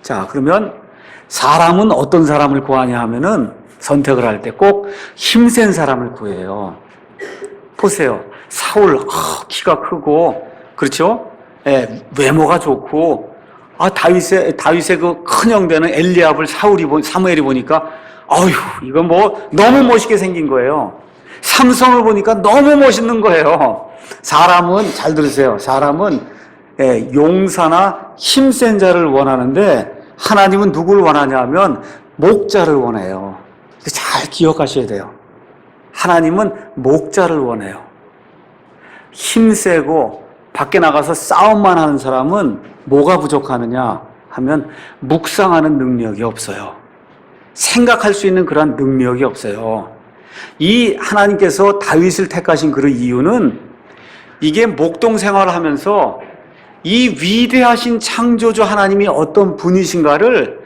자, 그러면 사람은 어떤 사람을 구하냐 하면은 선택을 할 때 꼭 힘센 사람을 구해요. 보세요. 사울, 키가 크고, 그렇죠? 예, 외모가 좋고, 다윗의 그 큰형 되는 엘리압을 사무엘이 보니까, 이건 뭐, 너무 멋있게 생긴 거예요. 삼성을 보니까 너무 멋있는 거예요. 사람은, 잘 들으세요. 사람은, 용사나 힘센 자를 원하는데, 하나님은 누구를 원하냐 하면, 목자를 원해요. 잘 기억하셔야 돼요. 하나님은 목자를 원해요. 힘세고 밖에 나가서 싸움만 하는 사람은 뭐가 부족하느냐 하면 묵상하는 능력이 없어요. 생각할 수 있는 그런 능력이 없어요. 이 하나님께서 다윗을 택하신 그 이유는 이게 목동 생활을 하면서 이 위대하신 창조주 하나님이 어떤 분이신가를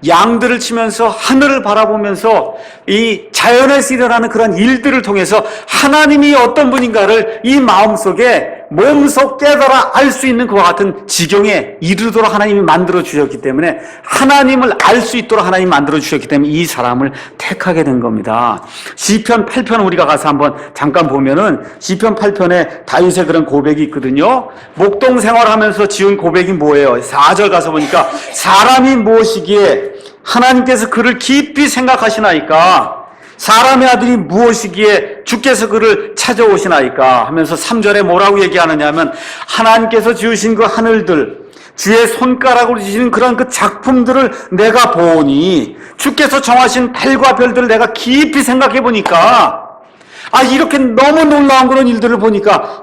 양들을 치면서 하늘을 바라보면서 이 자연에서 일어나는 그런 일들을 통해서 하나님이 어떤 분인가를 이 마음속에 몸소 깨달아 알 수 있는 그와 같은 지경에 이르도록 하나님이 만들어 주셨기 때문에 하나님을 알 수 있도록 하나님이 만들어 주셨기 때문에 이 사람을 택하게 된 겁니다. 시편 8편 우리가 가서 한번 잠깐 보면은 시편 8편에 다윗의 그런 고백이 있거든요. 목동 생활하면서 지은 고백이 뭐예요? 4절 가서 보니까 사람이 무엇이기에 하나님께서 그를 깊이 생각하시나이까? 사람의 아들이 무엇이기에 주께서 그를 찾아오시나이까? 하면서 3절에 뭐라고 얘기하느냐 하면 하나님께서 지으신 그 하늘들, 주의 손가락으로 지으신 그런 그 작품들을 내가 보니 주께서 정하신 달과 별들을 내가 깊이 생각해 보니까 이렇게 너무 놀라운 그런 일들을 보니까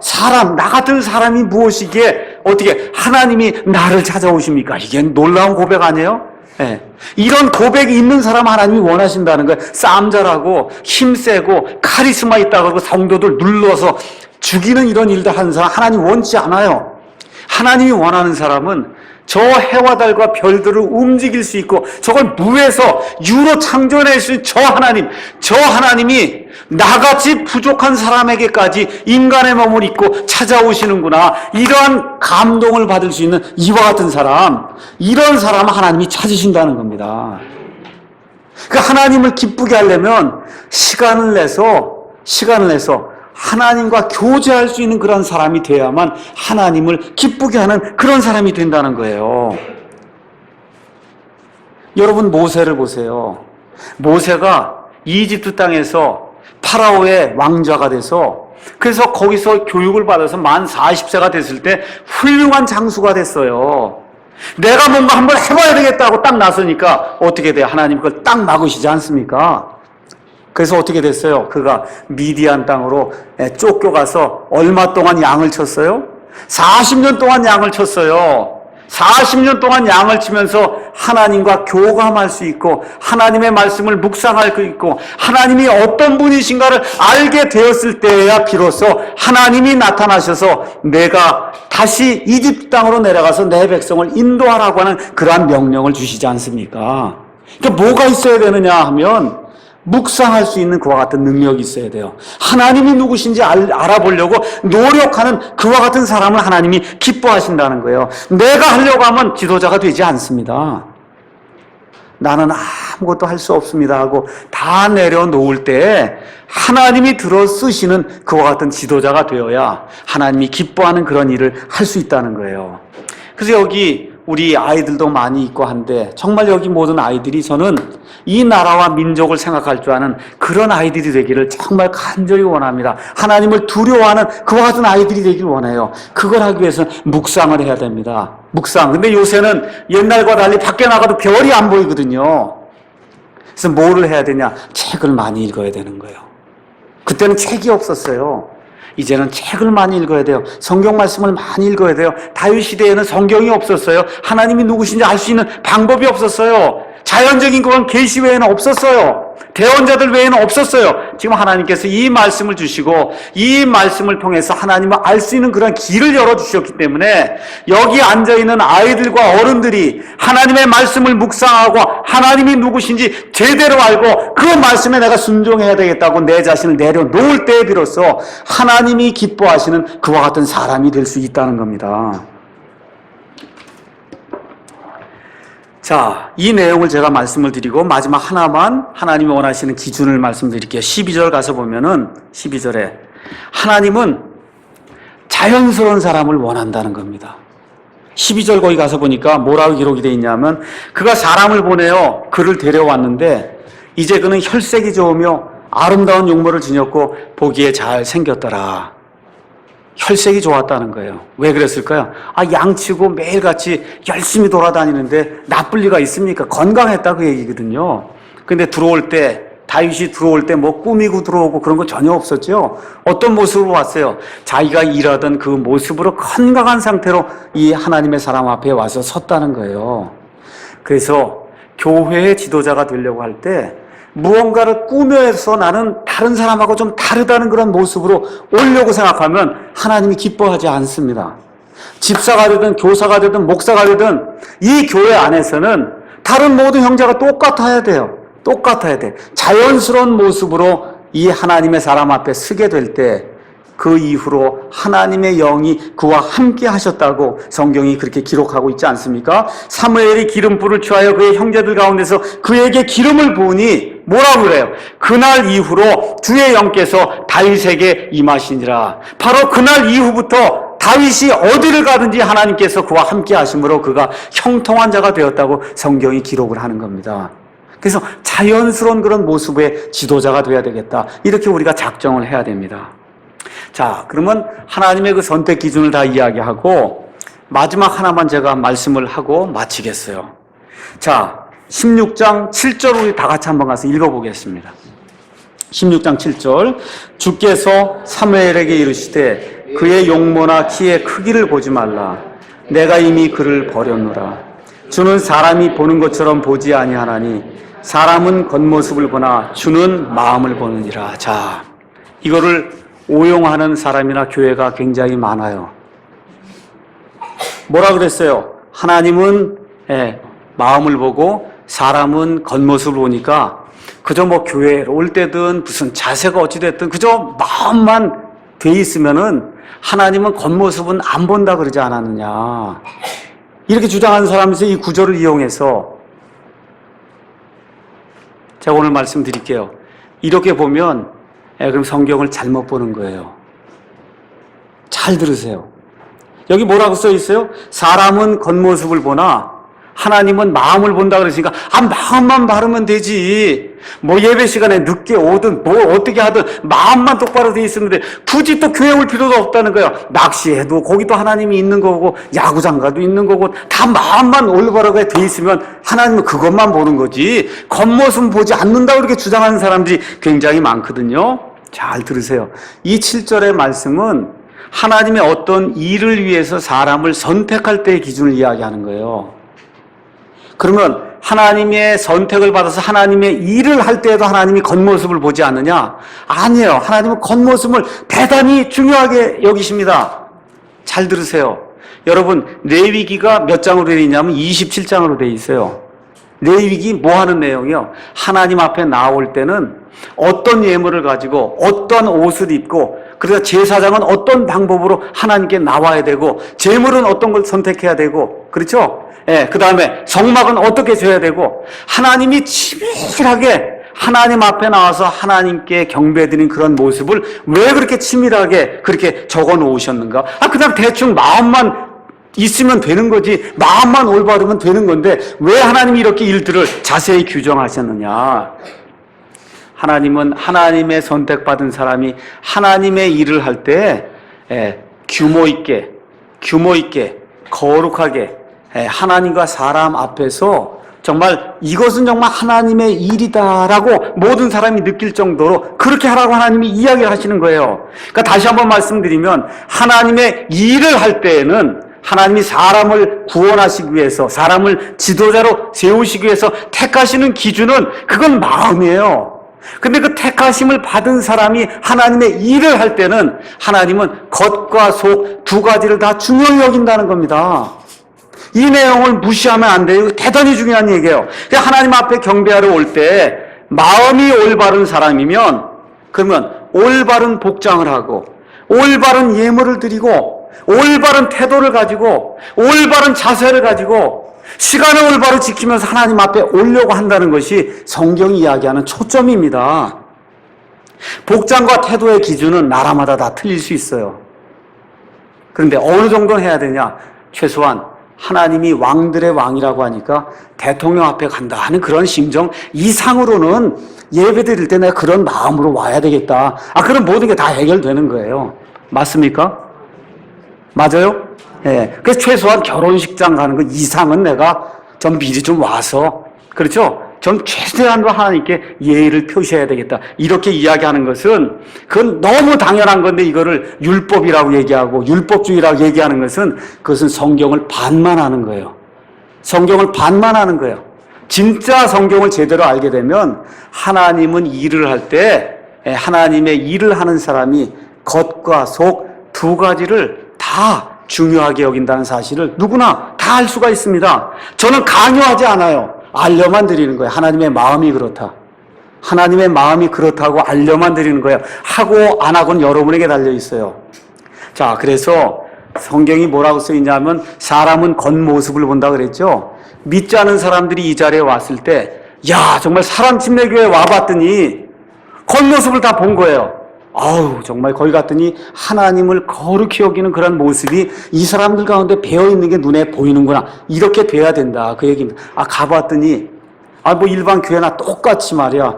나 같은 사람이 무엇이기에 어떻게 하나님이 나를 찾아오십니까? 이게 놀라운 고백 아니에요? 네. 이런 고백이 있는 사람 하나님이 원하신다는 거예요. 싸움 잘하고 힘세고 카리스마 있다 그러고 성도들 눌러서 죽이는 이런 일들 하는 사람 하나님 원치 않아요. 하나님이 원하는 사람은 저 해와 달과 별들을 움직일 수 있고 저걸 무에서 유로 창조해낼 수 있는 저 하나님이 나같이 부족한 사람에게까지 인간의 몸을 입고 찾아오시는구나. 이러한 감동을 받을 수 있는 이와 같은 사람, 이런 사람은 하나님이 찾으신다는 겁니다. 그 하나님을 기쁘게 하려면 시간을 내서 하나님과 교제할 수 있는 그런 사람이 돼야만 하나님을 기쁘게 하는 그런 사람이 된다는 거예요. 여러분 모세를 보세요. 모세가 이집트 땅에서 파라오의 왕자가 돼서 그래서 거기서 교육을 받아서 만 40세가 됐을 때 훌륭한 장수가 됐어요. 내가 뭔가 한번 해봐야 되겠다고 딱 나서니까 어떻게 돼요? 하나님 그걸 딱 막으시지 않습니까? 그래서 어떻게 됐어요? 그가 미디안 땅으로 쫓겨가서 얼마 동안 양을 쳤어요? 40년 동안 양을 쳤어요. 40년 동안 양을 치면서 하나님과 교감할 수 있고 하나님의 말씀을 묵상할 수 있고 하나님이 어떤 분이신가를 알게 되었을 때야 비로소 하나님이 나타나셔서 내가 다시 이집트 땅으로 내려가서 내 백성을 인도하라고 하는 그러한 명령을 주시지 않습니까? 그러니까 뭐가 있어야 되느냐 하면 묵상할 수 있는 그와 같은 능력이 있어야 돼요. 하나님이 누구신지 알아보려고 노력하는 그와 같은 사람을 하나님이 기뻐하신다는 거예요. 내가 하려고 하면 지도자가 되지 않습니다. 나는 아무것도 할 수 없습니다 하고 다 내려놓을 때 하나님이 들어 쓰시는 그와 같은 지도자가 되어야 하나님이 기뻐하는 그런 일을 할 수 있다는 거예요. 그래서 여기 우리 아이들도 많이 있고 한데 정말 여기 모든 아이들이 저는 이 나라와 민족을 생각할 줄 아는 그런 아이들이 되기를 정말 간절히 원합니다. 하나님을 두려워하는 그와 같은 아이들이 되길 원해요. 그걸 하기 위해서는 묵상을 해야 됩니다. 묵상. 근데 요새는 옛날과 달리 밖에 나가도 별이 안 보이거든요. 그래서 뭐를 해야 되냐? 책을 많이 읽어야 되는 거예요. 그때는 책이 없었어요. 이제는 책을 많이 읽어야 돼요. 성경 말씀을 많이 읽어야 돼요. 다윗 시대에는 성경이 없었어요. 하나님이 누구신지 알 수 있는 방법이 없었어요. 자연적인 그런 계시 외에는 없었어요. 대언자들 외에는 없었어요. 지금 하나님께서 이 말씀을 주시고 이 말씀을 통해서 하나님을 알 수 있는 그런 길을 열어주셨기 때문에 여기 앉아있는 아이들과 어른들이 하나님의 말씀을 묵상하고 하나님이 누구신지 제대로 알고 그 말씀에 내가 순종해야 되겠다고 내 자신을 내려놓을 때에 비로소 하나님이 기뻐하시는 그와 같은 사람이 될 수 있다는 겁니다. 자, 이 내용을 제가 말씀을 드리고 마지막 하나만 하나님이 원하시는 기준을 말씀드릴게요. 12절 가서 보면은 12절에 하나님은 자연스러운 사람을 원한다는 겁니다. 12절 거기 가서 보니까 뭐라고 기록이 되어 있냐면 그가 사람을 보내어 그를 데려왔는데 이제 그는 혈색이 좋으며 아름다운 용모를 지녔고 보기에 잘 생겼더라. 혈색이 좋았다는 거예요. 왜 그랬을까요? 양치고 매일같이 열심히 돌아다니는데 나쁠 리가 있습니까? 건강했다 그 얘기거든요. 근데 다윗이 들어올 때 뭐 꾸미고 들어오고 그런 거 전혀 없었죠. 어떤 모습으로 왔어요? 자기가 일하던 그 모습으로 건강한 상태로 이 하나님의 사람 앞에 와서 섰다는 거예요. 그래서 교회의 지도자가 되려고 할 때 무언가를 꾸며서 나는 다른 사람하고 좀 다르다는 그런 모습으로 오려고 생각하면 하나님이 기뻐하지 않습니다. 집사가 되든 교사가 되든 목사가 되든 이 교회 안에서는 다른 모든 형제가 똑같아야 돼요. 똑같아야 돼. 자연스러운 모습으로 이 하나님의 사람 앞에 서게 될 때 그 이후로 하나님의 영이 그와 함께 하셨다고 성경이 그렇게 기록하고 있지 않습니까? 사무엘이 기름불을 취하여 그의 형제들 가운데서 그에게 기름을 부으니 뭐라고 그래요? 그날 이후로 주의 영께서 다윗에게 임하시니라. 바로 그날 이후부터 다윗이 어디를 가든지 하나님께서 그와 함께 하심으로 그가 형통한 자가 되었다고 성경이 기록을 하는 겁니다. 그래서 자연스러운 그런 모습의 지도자가 되어야 되겠다. 이렇게 우리가 작정을 해야 됩니다. 자, 그러면 하나님의 그 선택 기준을 다 이야기하고 마지막 하나만 제가 말씀을 하고 마치겠어요. 자, 16장 7절 우리 다 같이 한번 가서 읽어보겠습니다. 16장 7절 주께서 사무엘에게 이르시되 그의 용모나 키의 크기를 보지 말라. 내가 이미 그를 버렸노라. 주는 사람이 보는 것처럼 보지 아니하나니 사람은 겉모습을 보나 주는 마음을 보느니라. 자, 이거를 오용하는 사람이나 교회가 굉장히 많아요. 뭐라 그랬어요? 하나님은 마음을 보고 사람은 겉모습을 보니까 그저 뭐 교회에 올 때든 무슨 자세가 어찌됐든 그저 마음만 돼 있으면은 하나님은 겉모습은 안 본다 그러지 않았느냐. 이렇게 주장하는 사람에서 이 구절을 이용해서 제가 오늘 말씀드릴게요. 이렇게 보면 그럼 성경을 잘못 보는 거예요. 잘 들으세요. 여기 뭐라고 써 있어요? 사람은 겉모습을 보나 하나님은 마음을 본다 그러시니까 마음만 바르면 되지. 뭐 예배 시간에 늦게 오든 뭐 어떻게 하든 마음만 똑바로 돼 있으면 돼. 굳이 또 교회 올 필요도 없다는 거예요. 낚시해도 거기도 하나님이 있는 거고 야구장 가도 있는 거고 다 마음만 올바르게 돼 있으면 하나님은 그것만 보는 거지 겉모습 보지 않는다고 이렇게 주장하는 사람들이 굉장히 많거든요. 잘 들으세요. 이 7절의 말씀은 하나님의 어떤 일을 위해서 사람을 선택할 때의 기준을 이야기하는 거예요. 그러면 하나님의 선택을 받아서 하나님의 일을 할 때에도 하나님이 겉모습을 보지 않느냐? 아니에요. 하나님은 겉모습을 대단히 중요하게 여기십니다. 잘 들으세요. 여러분, 레위기가 몇 장으로 되어 있냐면 27장으로 되어 있어요. 레위기 뭐 하는 내용이요? 하나님 앞에 나올 때는 어떤 예물을 가지고 어떤 옷을 입고 그래서 제사장은 어떤 방법으로 하나님께 나와야 되고 제물은 어떤 걸 선택해야 되고 그렇죠? 그 다음에 성막은 어떻게 져야 되고 하나님이 치밀하게 하나님 앞에 나와서 하나님께 경배드린 그런 모습을 왜 그렇게 치밀하게 그렇게 적어 놓으셨는가? 그냥 대충 마음만 있으면 되는 거지 마음만 올바르면 되는 건데 왜 하나님이 이렇게 일들을 자세히 규정하셨느냐? 하나님은 하나님의 선택받은 사람이 하나님의 일을 할 때 규모 있게 거룩하게 하나님과 사람 앞에서 정말 이것은 정말 하나님의 일이다라고 모든 사람이 느낄 정도로 그렇게 하라고 하나님이 이야기를 하시는 거예요. 그러니까 다시 한번 말씀드리면 하나님의 일을 할 때에는 하나님이 사람을 구원하시기 위해서 사람을 지도자로 세우시기 위해서 택하시는 기준은 그건 마음이에요. 근데 그 택하심을 받은 사람이 하나님의 일을 할 때는 하나님은 겉과 속 두 가지를 다 중요히 여긴다는 겁니다. 이 내용을 무시하면 안 돼요. 대단히 중요한 얘기예요. 하나님 앞에 경배하러 올 때 마음이 올바른 사람이면 그러면 올바른 복장을 하고 올바른 예물을 드리고 올바른 태도를 가지고 올바른 자세를 가지고 시간을 올바로 지키면서 하나님 앞에 오려고 한다는 것이 성경이 이야기하는 초점입니다. 복장과 태도의 기준은 나라마다 다 틀릴 수 있어요. 그런데 어느 정도는 해야 되냐? 최소한 하나님이 왕들의 왕이라고 하니까 대통령 앞에 간다 하는 그런 심정 이상으로는 예배 드릴 때 내가 그런 마음으로 와야 되겠다. 그럼 모든 게 다 해결되는 거예요. 맞습니까? 맞아요? 예. 그래서 최소한 결혼식장 가는 거 이상은 내가 좀 미리 좀 와서, 그렇죠? 좀 최대한으로 하나님께 예의를 표시해야 되겠다. 이렇게 이야기하는 것은 그건 너무 당연한 건데 이거를 율법이라고 얘기하고 율법주의라고 얘기하는 것은 그것은 성경을 반만하는 거예요. 성경을 반만하는 거예요. 진짜 성경을 제대로 알게 되면 하나님은 일을 할 때 하나님의 일을 하는 사람이 겉과 속 두 가지를 다 중요하게 여긴다는 사실을 누구나 다 알 수가 있습니다. 저는 강요하지 않아요. 알려만 드리는 거예요. 하나님의 마음이 그렇다. 하나님의 마음이 그렇다고 알려만 드리는 거예요. 하고 안 하고는 여러분에게 달려 있어요. 자, 그래서 성경이 뭐라고 써있냐면 사람은 겉모습을 본다 그랬죠. 믿지 않은 사람들이 이 자리에 왔을 때 야, 정말 사람 침례교회 와봤더니 겉모습을 다 본 거예요. 아우, 정말 거기 갔더니 하나님을 거룩히 여기는 그런 모습이 이 사람들 가운데 배어있는 게 눈에 보이는구나. 이렇게 돼야 된다. 그 얘기입니다. 가봤더니, 뭐 일반 교회나 똑같이 말이야.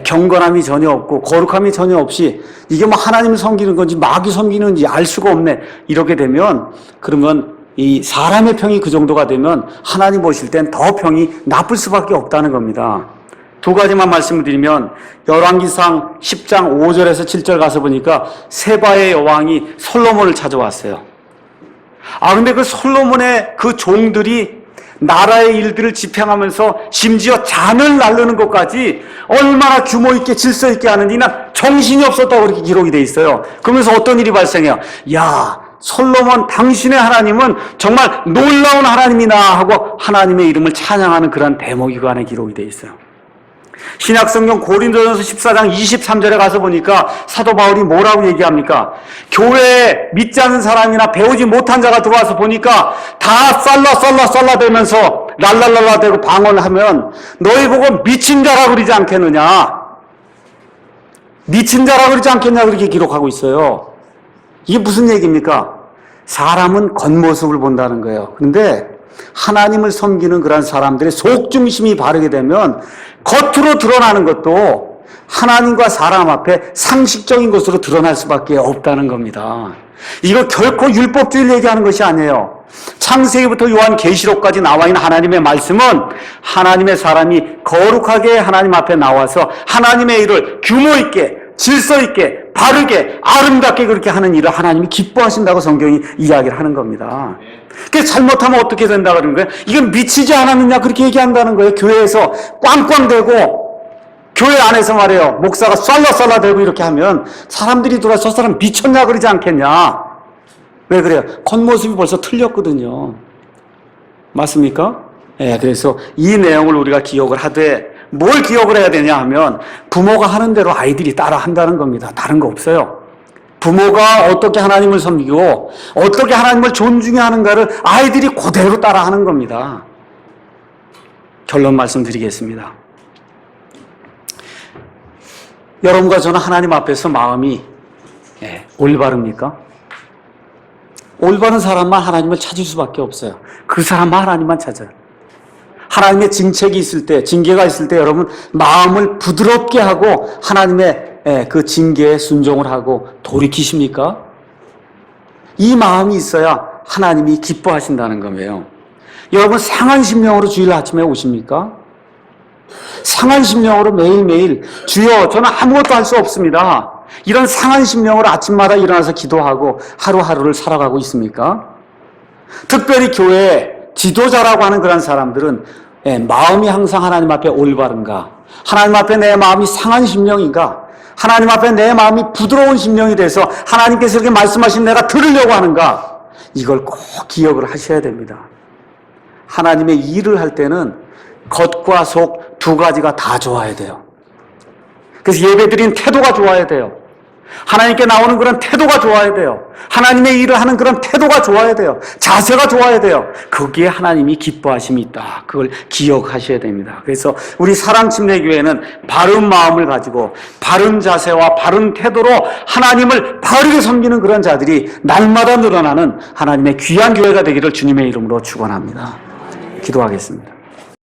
경건함이 전혀 없고, 거룩함이 전혀 없이, 이게 뭐 하나님을 섬기는 건지 마귀 섬기는지 알 수가 없네. 이렇게 되면, 그러면 이 사람의 평이 그 정도가 되면 하나님 보실 땐 더 평이 나쁠 수밖에 없다는 겁니다. 두 가지만 말씀을 드리면 열왕기상 10장 5절에서 7절 가서 보니까 세바의 여왕이 솔로몬을 찾아왔어요. 근데 그 솔로몬의 그 종들이 나라의 일들을 집행하면서 심지어 잔을 나르는 것까지 얼마나 규모 있게 질서 있게 하는지 난 정신이 없었다고 그렇게 기록이 돼 있어요. 그러면서 어떤 일이 발생해요? 야, 솔로몬 당신의 하나님은 정말 놀라운 하나님이나 하고 하나님의 이름을 찬양하는 그런 대목이 그 안에 기록이 돼 있어요. 신약성경 고린도전서 14장 23절에 가서 보니까 사도 바울이 뭐라고 얘기합니까? 교회에 믿지 않는 사람이나 배우지 못한 자가 들어와서 보니까 다 썰라 되면서 랄랄랄라 대고 방언하면 너희 보고 미친 자라고 그러지 않겠느냐? 미친 자라고 그러지 않겠냐? 그렇게 기록하고 있어요. 이게 무슨 얘기입니까? 사람은 겉모습을 본다는 거예요. 그런데 하나님을 섬기는 그런 사람들의 속중심이 바르게 되면 겉으로 드러나는 것도 하나님과 사람 앞에 상식적인 것으로 드러날 수밖에 없다는 겁니다. 이거 결코 율법주의를 얘기하는 것이 아니에요. 창세기부터 요한계시록까지 나와 있는 하나님의 말씀은 하나님의 사람이 거룩하게 하나님 앞에 나와서 하나님의 일을 규모 있게 질서 있게 바르게 아름답게 그렇게 하는 일을 하나님이 기뻐하신다고 성경이 이야기를 하는 겁니다. 그래서 잘못하면 어떻게 된다 그러는 거예요? 이건 미치지 않았느냐 그렇게 얘기한다는 거예요. 교회에서 꽝꽝대고 교회 안에서 말이에요. 목사가 썰라대고 이렇게 하면 사람들이 들어와서 저 사람 미쳤냐 그러지 않겠냐. 왜 그래요? 겉모습이 벌써 틀렸거든요. 맞습니까? 그래서 이 내용을 우리가 기억을 하되 뭘 기억을 해야 되냐 하면 부모가 하는 대로 아이들이 따라 한다는 겁니다. 다른 거 없어요. 부모가 어떻게 하나님을 섬기고 어떻게 하나님을 존중해 하는가를 아이들이 그대로 따라 하는 겁니다. 결론 말씀드리겠습니다. 여러분과 저는 하나님 앞에서 마음이 올바릅니까? 올바른 사람만 하나님을 찾을 수밖에 없어요. 그 사람만 하나님만 찾아요. 하나님의 징책이 있을 때, 징계가 있을 때 여러분 마음을 부드럽게 하고 하나님의 그 징계에 순종을 하고 돌이키십니까? 이 마음이 있어야 하나님이 기뻐하신다는 거예요. 여러분 상한 심령으로 주일 아침에 오십니까? 상한 심령으로 매일매일 주여 저는 아무것도 할 수 없습니다. 이런 상한 심령으로 아침마다 일어나서 기도하고 하루하루를 살아가고 있습니까? 특별히 교회 지도자라고 하는 그런 사람들은 예, 마음이 항상 하나님 앞에 올바른가? 하나님 앞에 내 마음이 상한 심령인가? 하나님 앞에 내 마음이 부드러운 심령이 돼서 하나님께서 이렇게 말씀하신 내가 들으려고 하는가? 이걸 꼭 기억을 하셔야 됩니다. 하나님의 일을 할 때는 겉과 속 두 가지가 다 좋아야 돼요. 그래서 예배드린 태도가 좋아야 돼요. 하나님께 나오는 그런 태도가 좋아야 돼요. 하나님의 일을 하는 그런 태도가 좋아야 돼요. 자세가 좋아야 돼요. 거기에 하나님이 기뻐하심이 있다. 그걸 기억하셔야 됩니다. 그래서 우리 사랑침례교회는 바른 마음을 가지고 바른 자세와 바른 태도로 하나님을 바르게 섬기는 그런 자들이 날마다 늘어나는 하나님의 귀한 교회가 되기를 주님의 이름으로 축원합니다. 기도하겠습니다.